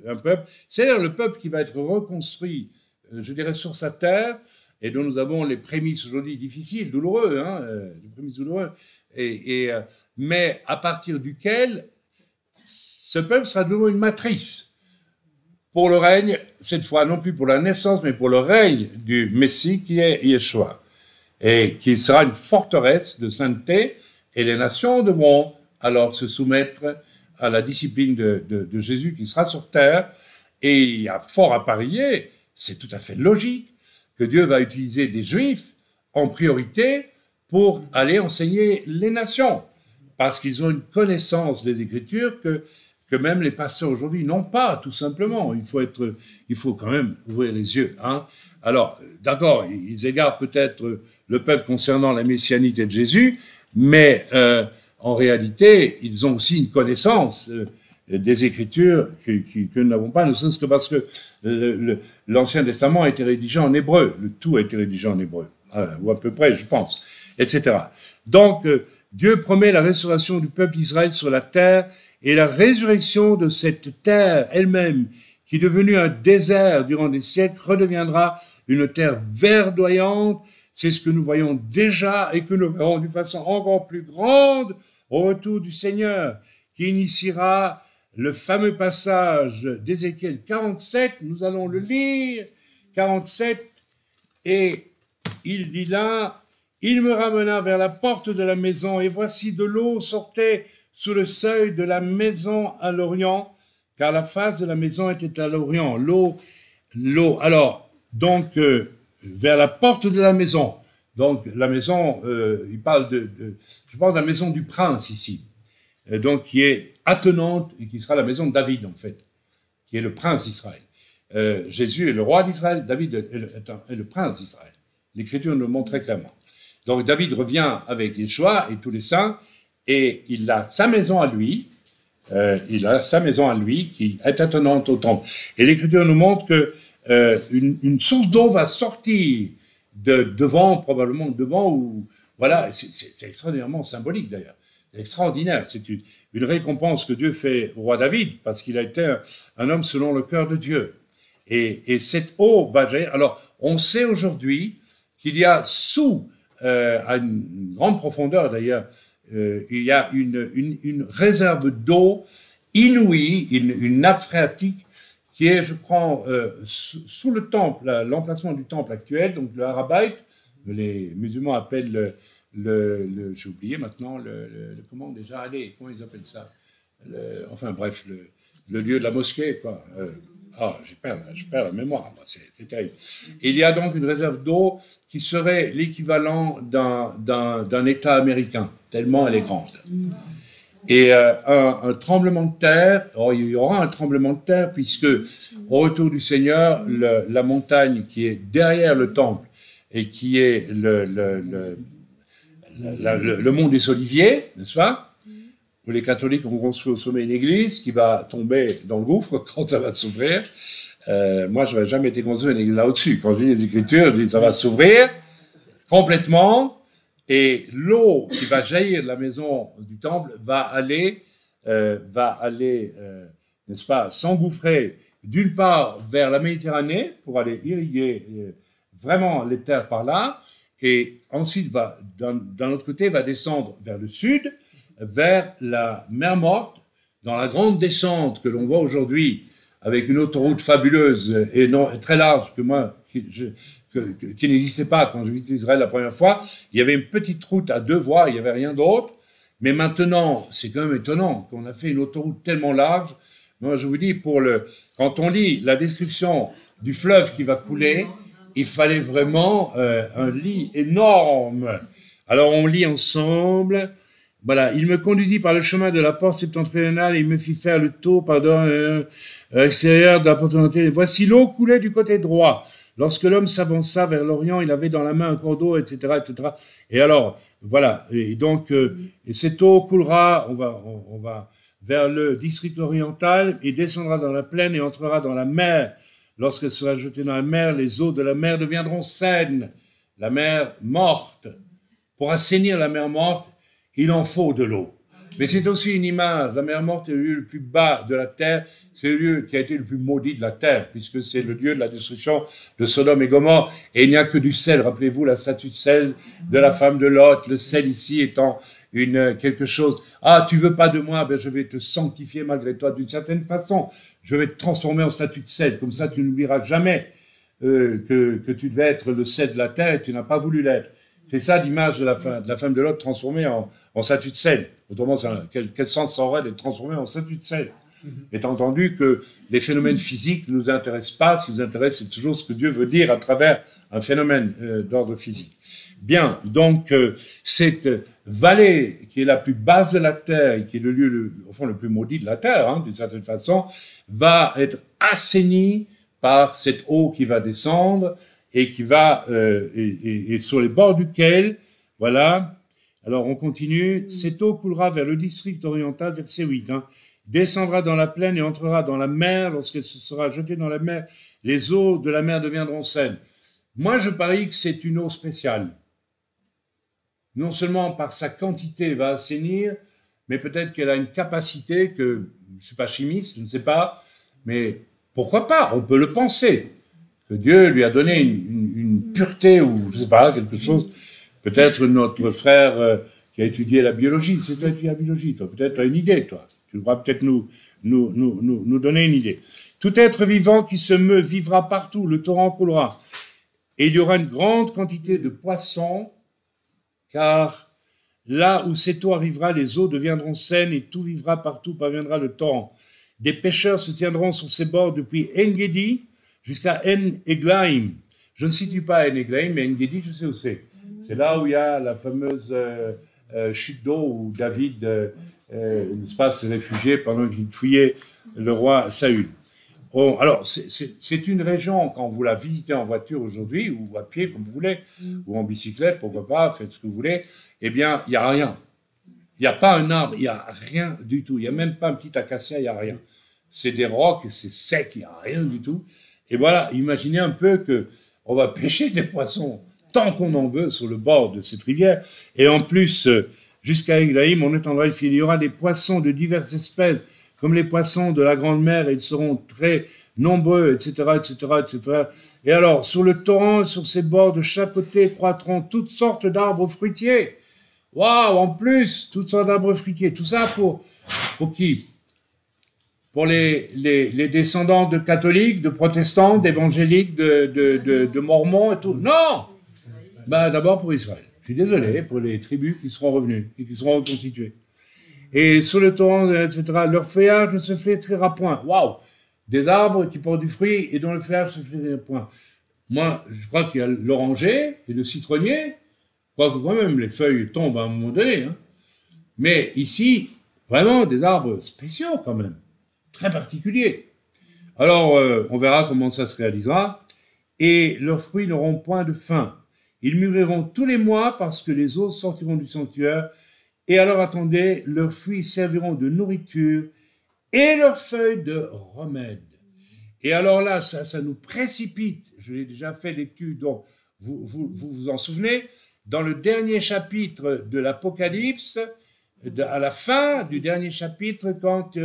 un peuple, c'est-à-dire le peuple qui va être reconstruit, je dirais, sur sa terre, et dont nous avons les prémices aujourd'hui difficiles, douloureux, hein, les prémices douloureuses, mais à partir duquel ce peuple sera de nouveau une matrice pour le règne, cette fois non plus pour la naissance, mais pour le règne du Messie qui est Yeshua, et qui sera une forteresse de sainteté, et les nations devront alors se soumettre à la discipline de Jésus qui sera sur terre, et il y a fort à parier, c'est tout à fait logique, que Dieu va utiliser des Juifs en priorité pour aller enseigner les nations, parce qu'ils ont une connaissance des Écritures que même les pasteurs aujourd'hui n'ont pas, tout simplement. Il faut quand même ouvrir les yeux. Hein. Alors, d'accord, ils égarent peut-être le peuple concernant la messianité de Jésus, mais en réalité, ils ont aussi une connaissance des Écritures que nous n'avons pas, ne serait-ce que parce que l'Ancien Testament a été rédigé en hébreu, le tout a été rédigé en hébreu, ou à peu près, je pense, etc. Donc, Dieu promet la restauration du peuple d'Israël sur la terre et la résurrection de cette terre elle-même, qui est devenue un désert durant des siècles, redeviendra une terre verdoyante. C'est ce que nous voyons déjà et que nous verrons d'une façon encore plus grande au retour du Seigneur, qui initiera le fameux passage d'Ézéchiel 47. Nous allons le lire, 47, et il dit là: « Il me ramena vers la porte de la maison, et voici de l'eau sortait sous le seuil de la maison à l'Orient, car la face de la maison était à l'Orient. » L'eau, alors, donc, vers la porte de la maison. Donc, la maison, il parle je pense de la maison du prince ici, donc qui est attenante, et qui sera la maison de David, en fait, qui est le prince d'Israël. Jésus est le roi d'Israël, David est le prince d'Israël. L'Écriture nous le montre très clairement. Donc David revient avec Yeshua et tous les saints, et il a sa maison à lui, qui est attenante au temple. Et l'Écriture nous montre que une source d'eau va sortir probablement devant, ou voilà, c'est extraordinairement symbolique d'ailleurs, extraordinaire. C'est une récompense que Dieu fait au roi David, parce qu'il a été un homme selon le cœur de Dieu. Et cette eau va jaillir. Alors, on sait aujourd'hui qu'il y a à une grande profondeur d'ailleurs, il y a une réserve d'eau inouïe, une nappe phréatique qui est, je crois, sous le temple, l'emplacement du temple actuel, donc le Harabait, que les musulmans appellent j'ai oublié maintenant, comment déjà, allez, comment ils appellent ça, enfin bref, le lieu de la mosquée, quoi. Je perds la mémoire, c'est terrible. Il y a donc une réserve d'eau qui serait l'équivalent d'un État américain, tellement elle est grande. Et un tremblement de terre, il y aura un tremblement de terre puisque au retour du Seigneur, la montagne qui est derrière le temple et qui est le mont des Oliviers, n'est-ce pas, où les catholiques ont construit au sommet une église qui va tomber dans le gouffre quand ça va s'ouvrir. Moi, je n'avais jamais été construit une église là au-dessus. Quand je lis les Écritures, je dis ça va s'ouvrir complètement et l'eau qui va jaillir de la maison du temple va aller, n'est-ce pas, s'engouffrer d'une part vers la Méditerranée pour aller irriguer vraiment les terres par là, et ensuite d'un autre côté va descendre vers le sud, vers la mer Morte, dans la grande descente que l'on voit aujourd'hui avec une autoroute fabuleuse et très large qui n'existait pas quand je visitais Israël la première fois. Il y avait une petite route à 2 voies, il n'y avait rien d'autre. Mais maintenant, c'est quand même étonnant qu'on a fait une autoroute tellement large. Moi, je vous dis, quand on lit la description du fleuve qui va couler, il fallait vraiment un lit énorme. Alors, on lit ensemble. Voilà, il me conduisit par le chemin de la porte septentrionale et il me fit faire le tour extérieur de la porte d'entrée. Voici l'eau coulait du côté droit. Lorsque l'homme s'avança vers l'Orient, il avait dans la main un corps d'eau, etc., etc. Et alors, voilà. Et donc, et cette eau coulera, on va vers le district oriental et descendra dans la plaine et entrera dans la mer. Lorsqu'elle sera jetée dans la mer, les eaux de la mer deviendront saines. La mer morte. Pour assainir la mer morte, il en faut de l'eau. Mais c'est aussi une image. La mer morte est le lieu le plus bas de la terre. C'est le lieu qui a été le plus maudit de la terre, puisque c'est le lieu de la destruction de Sodome et Gomorrhe. Et il n'y a que du sel. Rappelez-vous la statue de sel de la femme de Lot. Le sel ici étant quelque chose. Ah, tu veux pas de moi? Ben, je vais te sanctifier malgré toi d'une certaine façon. Je vais te transformer en statue de sel. Comme ça, tu n'oublieras jamais que tu devais être le sel de la terre et tu n'as pas voulu l'être. C'est ça l'image de la femme de Lot transformée en statue de sel. Autrement, quel sens ça aurait d'être transformé en statue de sel? Étant entendu que les phénomènes physiques ne nous intéressent pas, ce qui nous intéresse, c'est toujours ce que Dieu veut dire à travers un phénomène d'ordre physique. Bien, donc cette vallée qui est la plus basse de la terre et qui est le lieu, au fond, le plus maudit de la terre, d'une certaine façon, va être assainie par cette eau qui va descendre et qui va et sur les bords duquel, voilà. Alors on continue. Cette eau coulera vers le district oriental, verset 8. Descendra dans la plaine et entrera dans la mer. Lorsqu'elle se sera jetée dans la mer, les eaux de la mer deviendront saines. Moi, je parie que c'est une eau spéciale. Non seulement par sa quantité va assainir, mais peut-être qu'elle a une capacité que, je ne suis pas chimiste, je ne sais pas, mais pourquoi pas, on peut le penser, que Dieu lui a donné une pureté ou, je ne sais pas, quelque chose. Peut-être notre frère qui a étudié la biologie, c'est toi qui étudies la biologie, toi, peut-être tu as une idée, toi. Tu devras peut-être nous donner une idée. Tout être vivant qui se meut vivra partout, le torrent coulera. Et il y aura une grande quantité de poissons, car là où cette eau arrivera, les eaux deviendront saines et tout vivra partout, parviendra le torrent. Des pêcheurs se tiendront sur ses bords depuis En-Gedi jusqu'à En-Eglaim. Je ne situe pas En-Eglaim, mais En-Gedi, je sais où c'est. C'est là où il y a la fameuse chute d'eau où David, n'est-ce pas, s'est réfugié pendant qu'il fouillait le roi Saül. Bon, alors, c'est une région, quand vous la visitez en voiture aujourd'hui, ou à pied, comme vous voulez, ou en bicyclette, pourquoi pas, faites ce que vous voulez, eh bien, il n'y a rien. Il n'y a pas un arbre, il n'y a rien du tout. Il n'y a même pas un petit acacia, il n'y a rien. C'est des rocs, c'est sec, il n'y a rien du tout. Et voilà, imaginez un peu qu'on va pêcher des poissons tant qu'on en veut sur le bord de cette rivière. Et en plus, jusqu'à Eglaïm, on étendra, il y aura des poissons de diverses espèces, comme les poissons de la grande mer, et ils seront très nombreux, etc., etc., etc. Et alors, sur le torrent, sur ses bords, de chaque côté, croîtront toutes sortes d'arbres fruitiers. Waouh, en plus, toutes sortes d'arbres fruitiers. Tout ça pour qui? Pour les descendants de catholiques, de protestants, d'évangéliques, de mormons et tout. Non! Ben, d'abord pour Israël. Je suis désolé pour les tribus qui seront revenues et qui seront reconstituées. Et sur le torrent, etc., leur feuillage ne se flétrira point. Waouh! Des arbres qui portent du fruit et dont le feuillage se flétrira point. Moi, je crois qu'il y a l'oranger et le citronnier. Je crois que quand même les feuilles tombent à un moment donné. Hein. Mais ici, vraiment des arbres spéciaux quand même. Très particuliers. Alors, on verra comment ça se réalisera. Et leurs fruits n'auront point de fin. Ils mûriront tous les mois parce que les eaux sortiront du sanctuaire. Et alors, attendez, leurs fruits serviront de nourriture et leurs feuilles de remède. Et alors là, ça nous précipite. Je l'ai déjà fait l'étude, donc vous en souvenez, dans le dernier chapitre de l'Apocalypse, à la fin du dernier chapitre, quand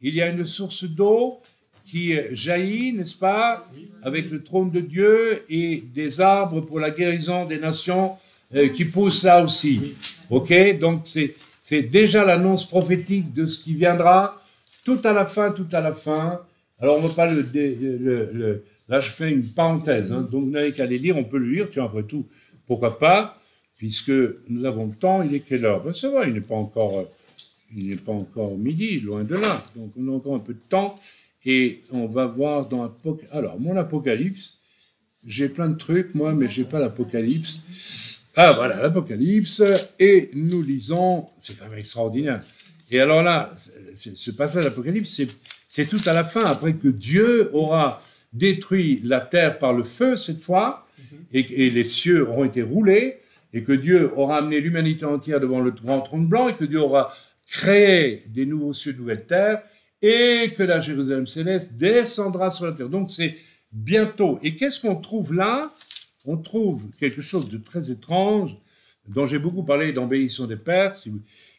il y a une source d'eau qui jaillit, n'est-ce pas, avec le trône de Dieu et des arbres pour la guérison des nations qui poussent là aussi. Ok, donc c'est déjà l'annonce prophétique de ce qui viendra tout à la fin, tout à la fin. Alors on ne va pas là je fais une parenthèse, hein, donc vous n'avez qu'à les lire, on peut le lire, tiens après tout, pourquoi pas, puisque nous avons le temps, il est quelle heure? Ben ça va, il n'est pas encore midi, loin de là, donc on a encore un peu de temps, et on va voir dans Apocalypse. Alors mon Apocalypse, j'ai plein de trucs moi, mais j'ai pas l'Apocalypse. Ah voilà, l'Apocalypse, et nous lisons, c'est quand même extraordinaire. Et alors là, ce passage d'Apocalypse, c'est tout à la fin, après que Dieu aura détruit la terre par le feu cette fois, et les cieux auront été roulés, et que Dieu aura amené l'humanité entière devant le grand trône blanc, et que Dieu aura créé des nouveaux cieux, de nouvelles terres, et que la Jérusalem céleste descendra sur la terre. Donc c'est bientôt. Et qu'est-ce qu'on trouve là? On trouve quelque chose de très étrange, dont j'ai beaucoup parlé dans Bénédiction des Pères.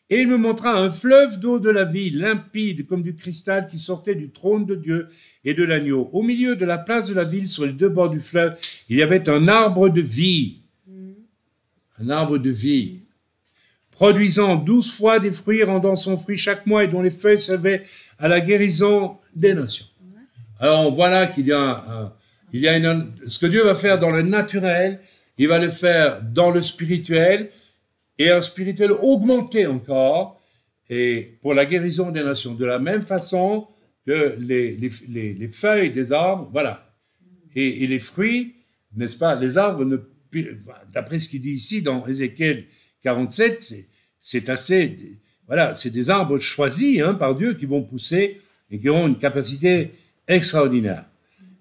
Et il me montra un fleuve d'eau de la vie, limpide comme du cristal, qui sortait du trône de Dieu et de l'agneau. Au milieu de la place de la ville, sur les deux bords du fleuve, il y avait un arbre de vie. Un arbre de vie, produisant 12 fois des fruits, rendant son fruit chaque mois et dont les feuilles servaient à la guérison des nations. Alors on voit là qu'il y a ce que Dieu va faire dans le naturel, il va le faire dans le spirituel, et un spirituel augmenté encore, et pour la guérison des nations, de la même façon que les feuilles des arbres, voilà, et les fruits, n'est-ce pas, les arbres, d'après ce qu'il dit ici dans Ézéchiel 47, c'est assez, voilà, c'est des arbres choisis hein, par Dieu qui vont pousser et qui auront une capacité extraordinaire.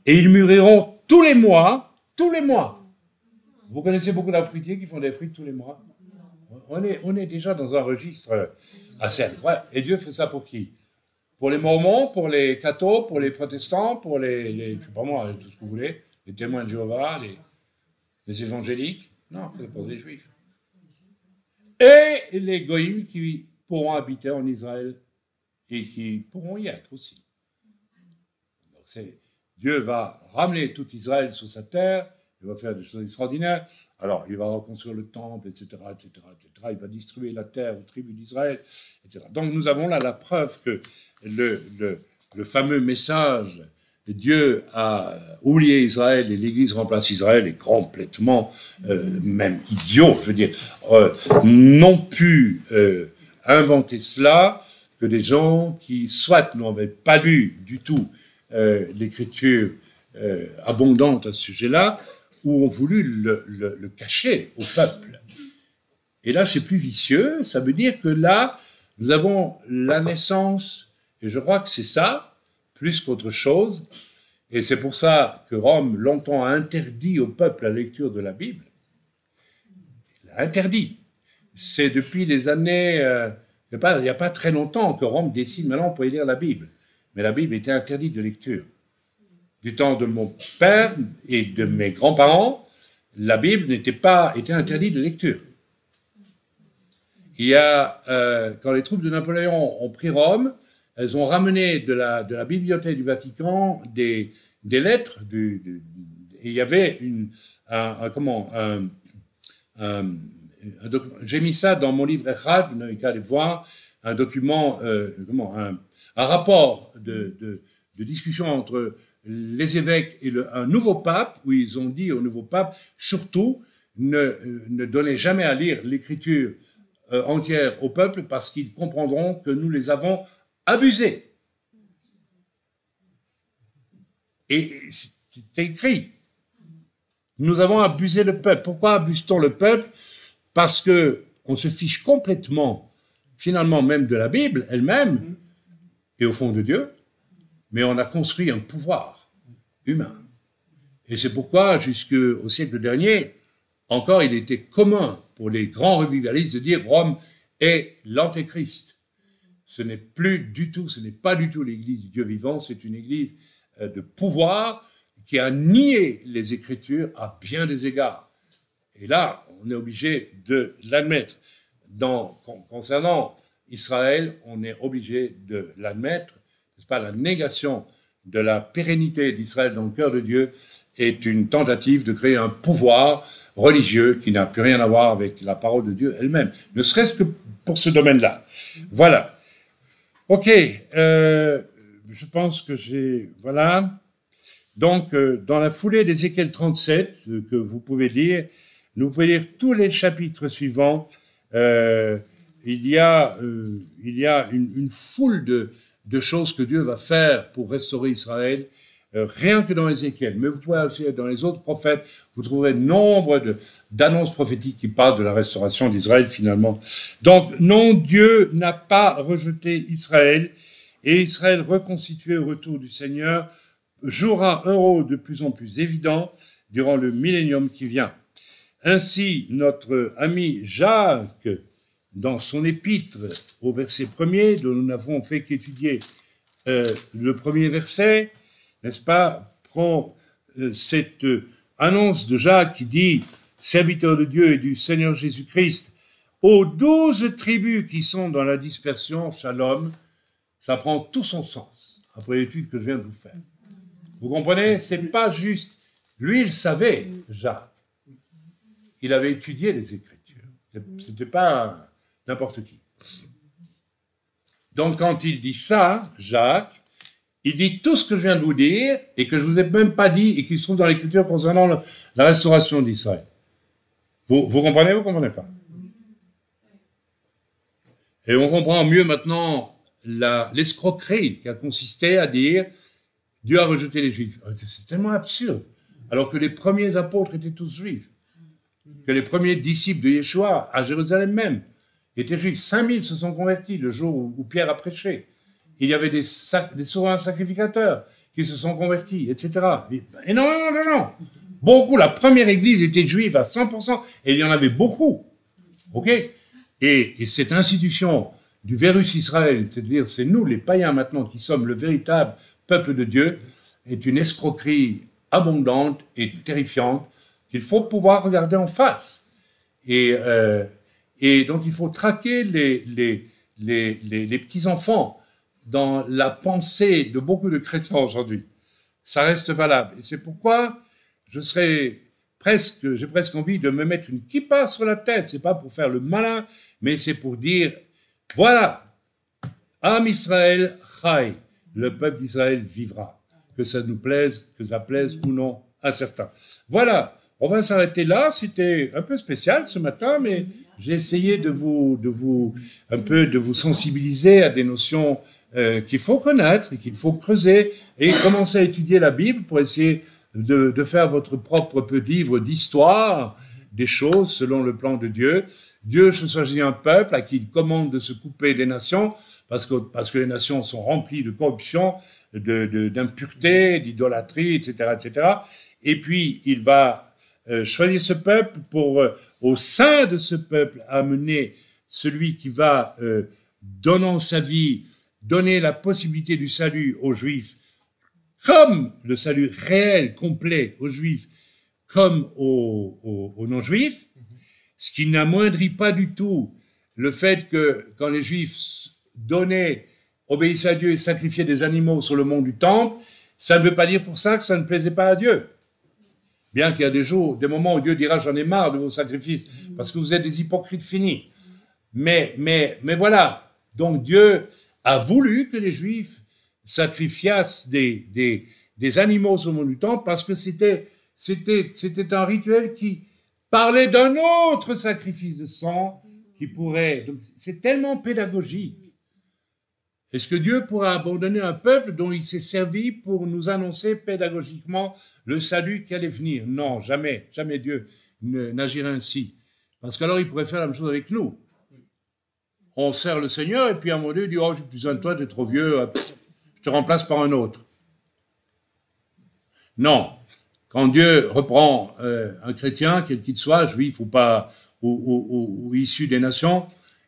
Et ils mûriront tous les mois, tous les mois. Vous connaissez beaucoup d'arbres fruitiers qui font des fruits tous les mois. On est déjà dans un registre assez incroyable. Et Dieu fait ça pour qui? Pour les Mormons, pour les cathos, pour les protestants, pour les je sais pas moi, tout ce que vous voulez, les témoins de Jéhovah, les évangéliques. Non, c'est pour les juifs. Et les goïms qui pourront habiter en Israël et qui pourront y être aussi. Donc Dieu va ramener tout Israël sur sa terre, il va faire des choses extraordinaires. Alors, il va reconstruire le temple, etc., etc., etc. Il va distribuer la terre aux tribus d'Israël, etc. Donc, nous avons là la preuve que le fameux message de Dieu a oublié Israël et l'Église remplace Israël est complètement, même idiot, je veux dire, n'ont pu inventer cela que des gens qui, soit n'avaient pas lu du tout l'écriture abondante à ce sujet-là, ou ont voulu le cacher au peuple. Et là, c'est plus vicieux, ça veut dire que là, nous avons la naissance, et je crois que c'est ça, plus qu'autre chose, et c'est pour ça que Rome, longtemps, a interdit au peuple la lecture de la Bible. Il l'a interdit. C'est depuis les années, il n'y a pas très longtemps que Rome décide, maintenant on peut lire la Bible. Mais la Bible était interdite de lecture. Du temps de mon père et de mes grands-parents, la Bible était interdite de lecture. Il y a, quand les troupes de Napoléon ont pris Rome, elles ont ramené de la bibliothèque du Vatican des lettres, et il y avait j'ai mis ça dans mon livre Echad, vous n'avez qu'à aller voir, un document, un rapport de discussion entre les évêques et un nouveau pape, où ils ont dit au nouveau pape, surtout, ne donnez jamais à lire l'écriture entière au peuple parce qu'ils comprendront que nous les avons abusés. Et c'est écrit. Nous avons abusé le peuple. Pourquoi abuse-t-on le peuple? Parce que on se fiche complètement, finalement même de la Bible elle-même, et au fond de Dieu, mais on a construit un pouvoir humain. Et c'est pourquoi, jusqu'au siècle dernier, encore il était commun pour les grands revivalistes de dire Rome est l'antéchrist. Ce n'est plus du tout, ce n'est pas du tout l'église du Dieu vivant, c'est une église de pouvoir qui a nié les Écritures à bien des égards. Et là, on est obligé de l'admettre. Concernant Israël, on est obligé de l'admettre, n'est-ce pas, la négation de la pérennité d'Israël dans le cœur de Dieu est une tentative de créer un pouvoir religieux qui n'a plus rien à voir avec la parole de Dieu elle-même, ne serait-ce que pour ce domaine-là. Voilà. Ok, je pense que j'ai... Voilà. Donc, dans la foulée d'Ézéchiel 37, que vous pouvez lire, vous pouvez lire tous les chapitres suivants. Il y a une foule de choses que Dieu va faire pour restaurer Israël, rien que dans Ézéchiel. Mais vous pouvez aussi, dans les autres prophètes, vous trouverez nombre d'annonces prophétiques qui parlent de la restauration d'Israël finalement. Donc, non, Dieu n'a pas rejeté Israël, et Israël reconstitué au retour du Seigneur jouera un rôle de plus en plus évident durant le millénium qui vient. Ainsi, notre ami Jacques, dans son épître au verset 1er, dont nous n'avons fait qu'étudier le premier verset, n'est-ce pas, prend cette annonce de Jacques qui dit « Serviteur de Dieu et du Seigneur Jésus-Christ, aux 12 tribus qui sont dans la dispersion, shalom », ça prend tout son sens, après l'étude que je viens de vous faire. Vous comprenez? C'est pas juste. Lui, il savait, Jacques. Il avait étudié les Écritures. C'était pas n'importe qui. Donc, quand il dit ça, Jacques, il dit tout ce que je viens de vous dire et que je vous ai même pas dit et qui se trouve dans l'Écriture concernant la restauration d'Israël. Vous comprenez? Vous comprenez pas? Et on comprend mieux maintenant l'escroquerie qui a consisté à dire Dieu a rejeté les Juifs. C'est tellement absurde. Alors que les premiers apôtres étaient tous juifs. Que les premiers disciples de Yeshua, à Jérusalem même, étaient juifs. 5000 se sont convertis le jour où Pierre a prêché. Il y avait des souverains sacrificateurs qui se sont convertis, etc. Et non. Beaucoup, la première église était juive à 100%, et il y en avait beaucoup. OK? Et cette institution du Vérus Israël, c'est-à-dire c'est nous les païens maintenant qui sommes le véritable peuple de Dieu, est une escroquerie abondante et terrifiante qu'il faut pouvoir regarder en face et dont il faut traquer les petits-enfants dans la pensée de beaucoup de chrétiens aujourd'hui. Ça reste valable. Et c'est pourquoi j'ai presque envie de me mettre une kippa sur la tête. C'est pas pour faire le malin, mais c'est pour dire, voilà, Am Israël Chai, le peuple d'Israël vivra. Que ça nous plaise, que ça plaise ou non à certains. Voilà, on va s'arrêter là. C'était un peu spécial ce matin, mais j'ai essayé de vous sensibiliser à des notions qu'il faut connaître et qu'il faut creuser et commencer à étudier la Bible pour essayer de faire votre propre petit livre d'histoire des choses selon le plan de Dieu. Dieu se choisit un peuple à qui il commande de se couper des nations parce que les nations sont remplies de corruption, d'impureté, d'idolâtrie, etc., etc. Et puis, il va choisir ce peuple pour, au sein de ce peuple, amener celui qui va, donnant sa vie, donner la possibilité du salut aux Juifs, comme le salut réel, complet aux Juifs, comme aux non-Juifs, ce qui n'amoindrit pas du tout le fait que quand les Juifs obéissaient à Dieu et sacrifiaient des animaux sur le mont du Temple, ça ne veut pas dire pour ça que ça ne plaisait pas à Dieu. Bien qu'il y a des jours, des moments où Dieu dira j'en ai marre de vos sacrifices, parce que vous êtes des hypocrites finis. Mais voilà. Donc Dieu a voulu que les Juifs sacrifiassent des animaux au moment du temple parce que c'était un rituel qui parlait d'un autre sacrifice de sang qui pourrait. Donc c'est tellement pédagogique. Est-ce que Dieu pourra abandonner un peuple dont il s'est servi pour nous annoncer pédagogiquement le salut qui allait venir? Non, jamais, jamais Dieu n'agirait ainsi. Parce qu'alors il pourrait faire la même chose avec nous. On sert le Seigneur et puis à un moment donné, il dit « Oh, j'ai plus besoin de toi, t'es trop vieux, je te remplace par un autre. » Non. Quand Dieu reprend un chrétien, quel qu'il soit, juif ou pas, ou issu des nations,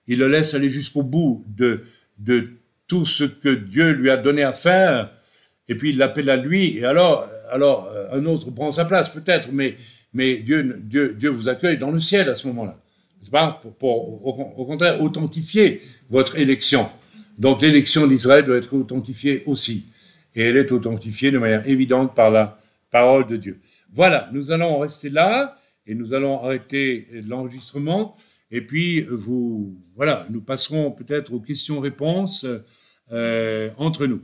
il le laisse aller jusqu'au bout de tout ce que Dieu lui a donné à faire, et puis il l'appelle à lui, et alors un autre prend sa place peut-être, mais Dieu vous accueille dans le ciel à ce moment-là. C'est pas pour au contraire authentifier votre élection. Donc l'élection d'Israël doit être authentifiée aussi, et elle est authentifiée de manière évidente par la parole de Dieu. Voilà, nous allons rester là, et nous allons arrêter l'enregistrement, et puis voilà, nous passerons peut-être aux questions-réponses entre nous.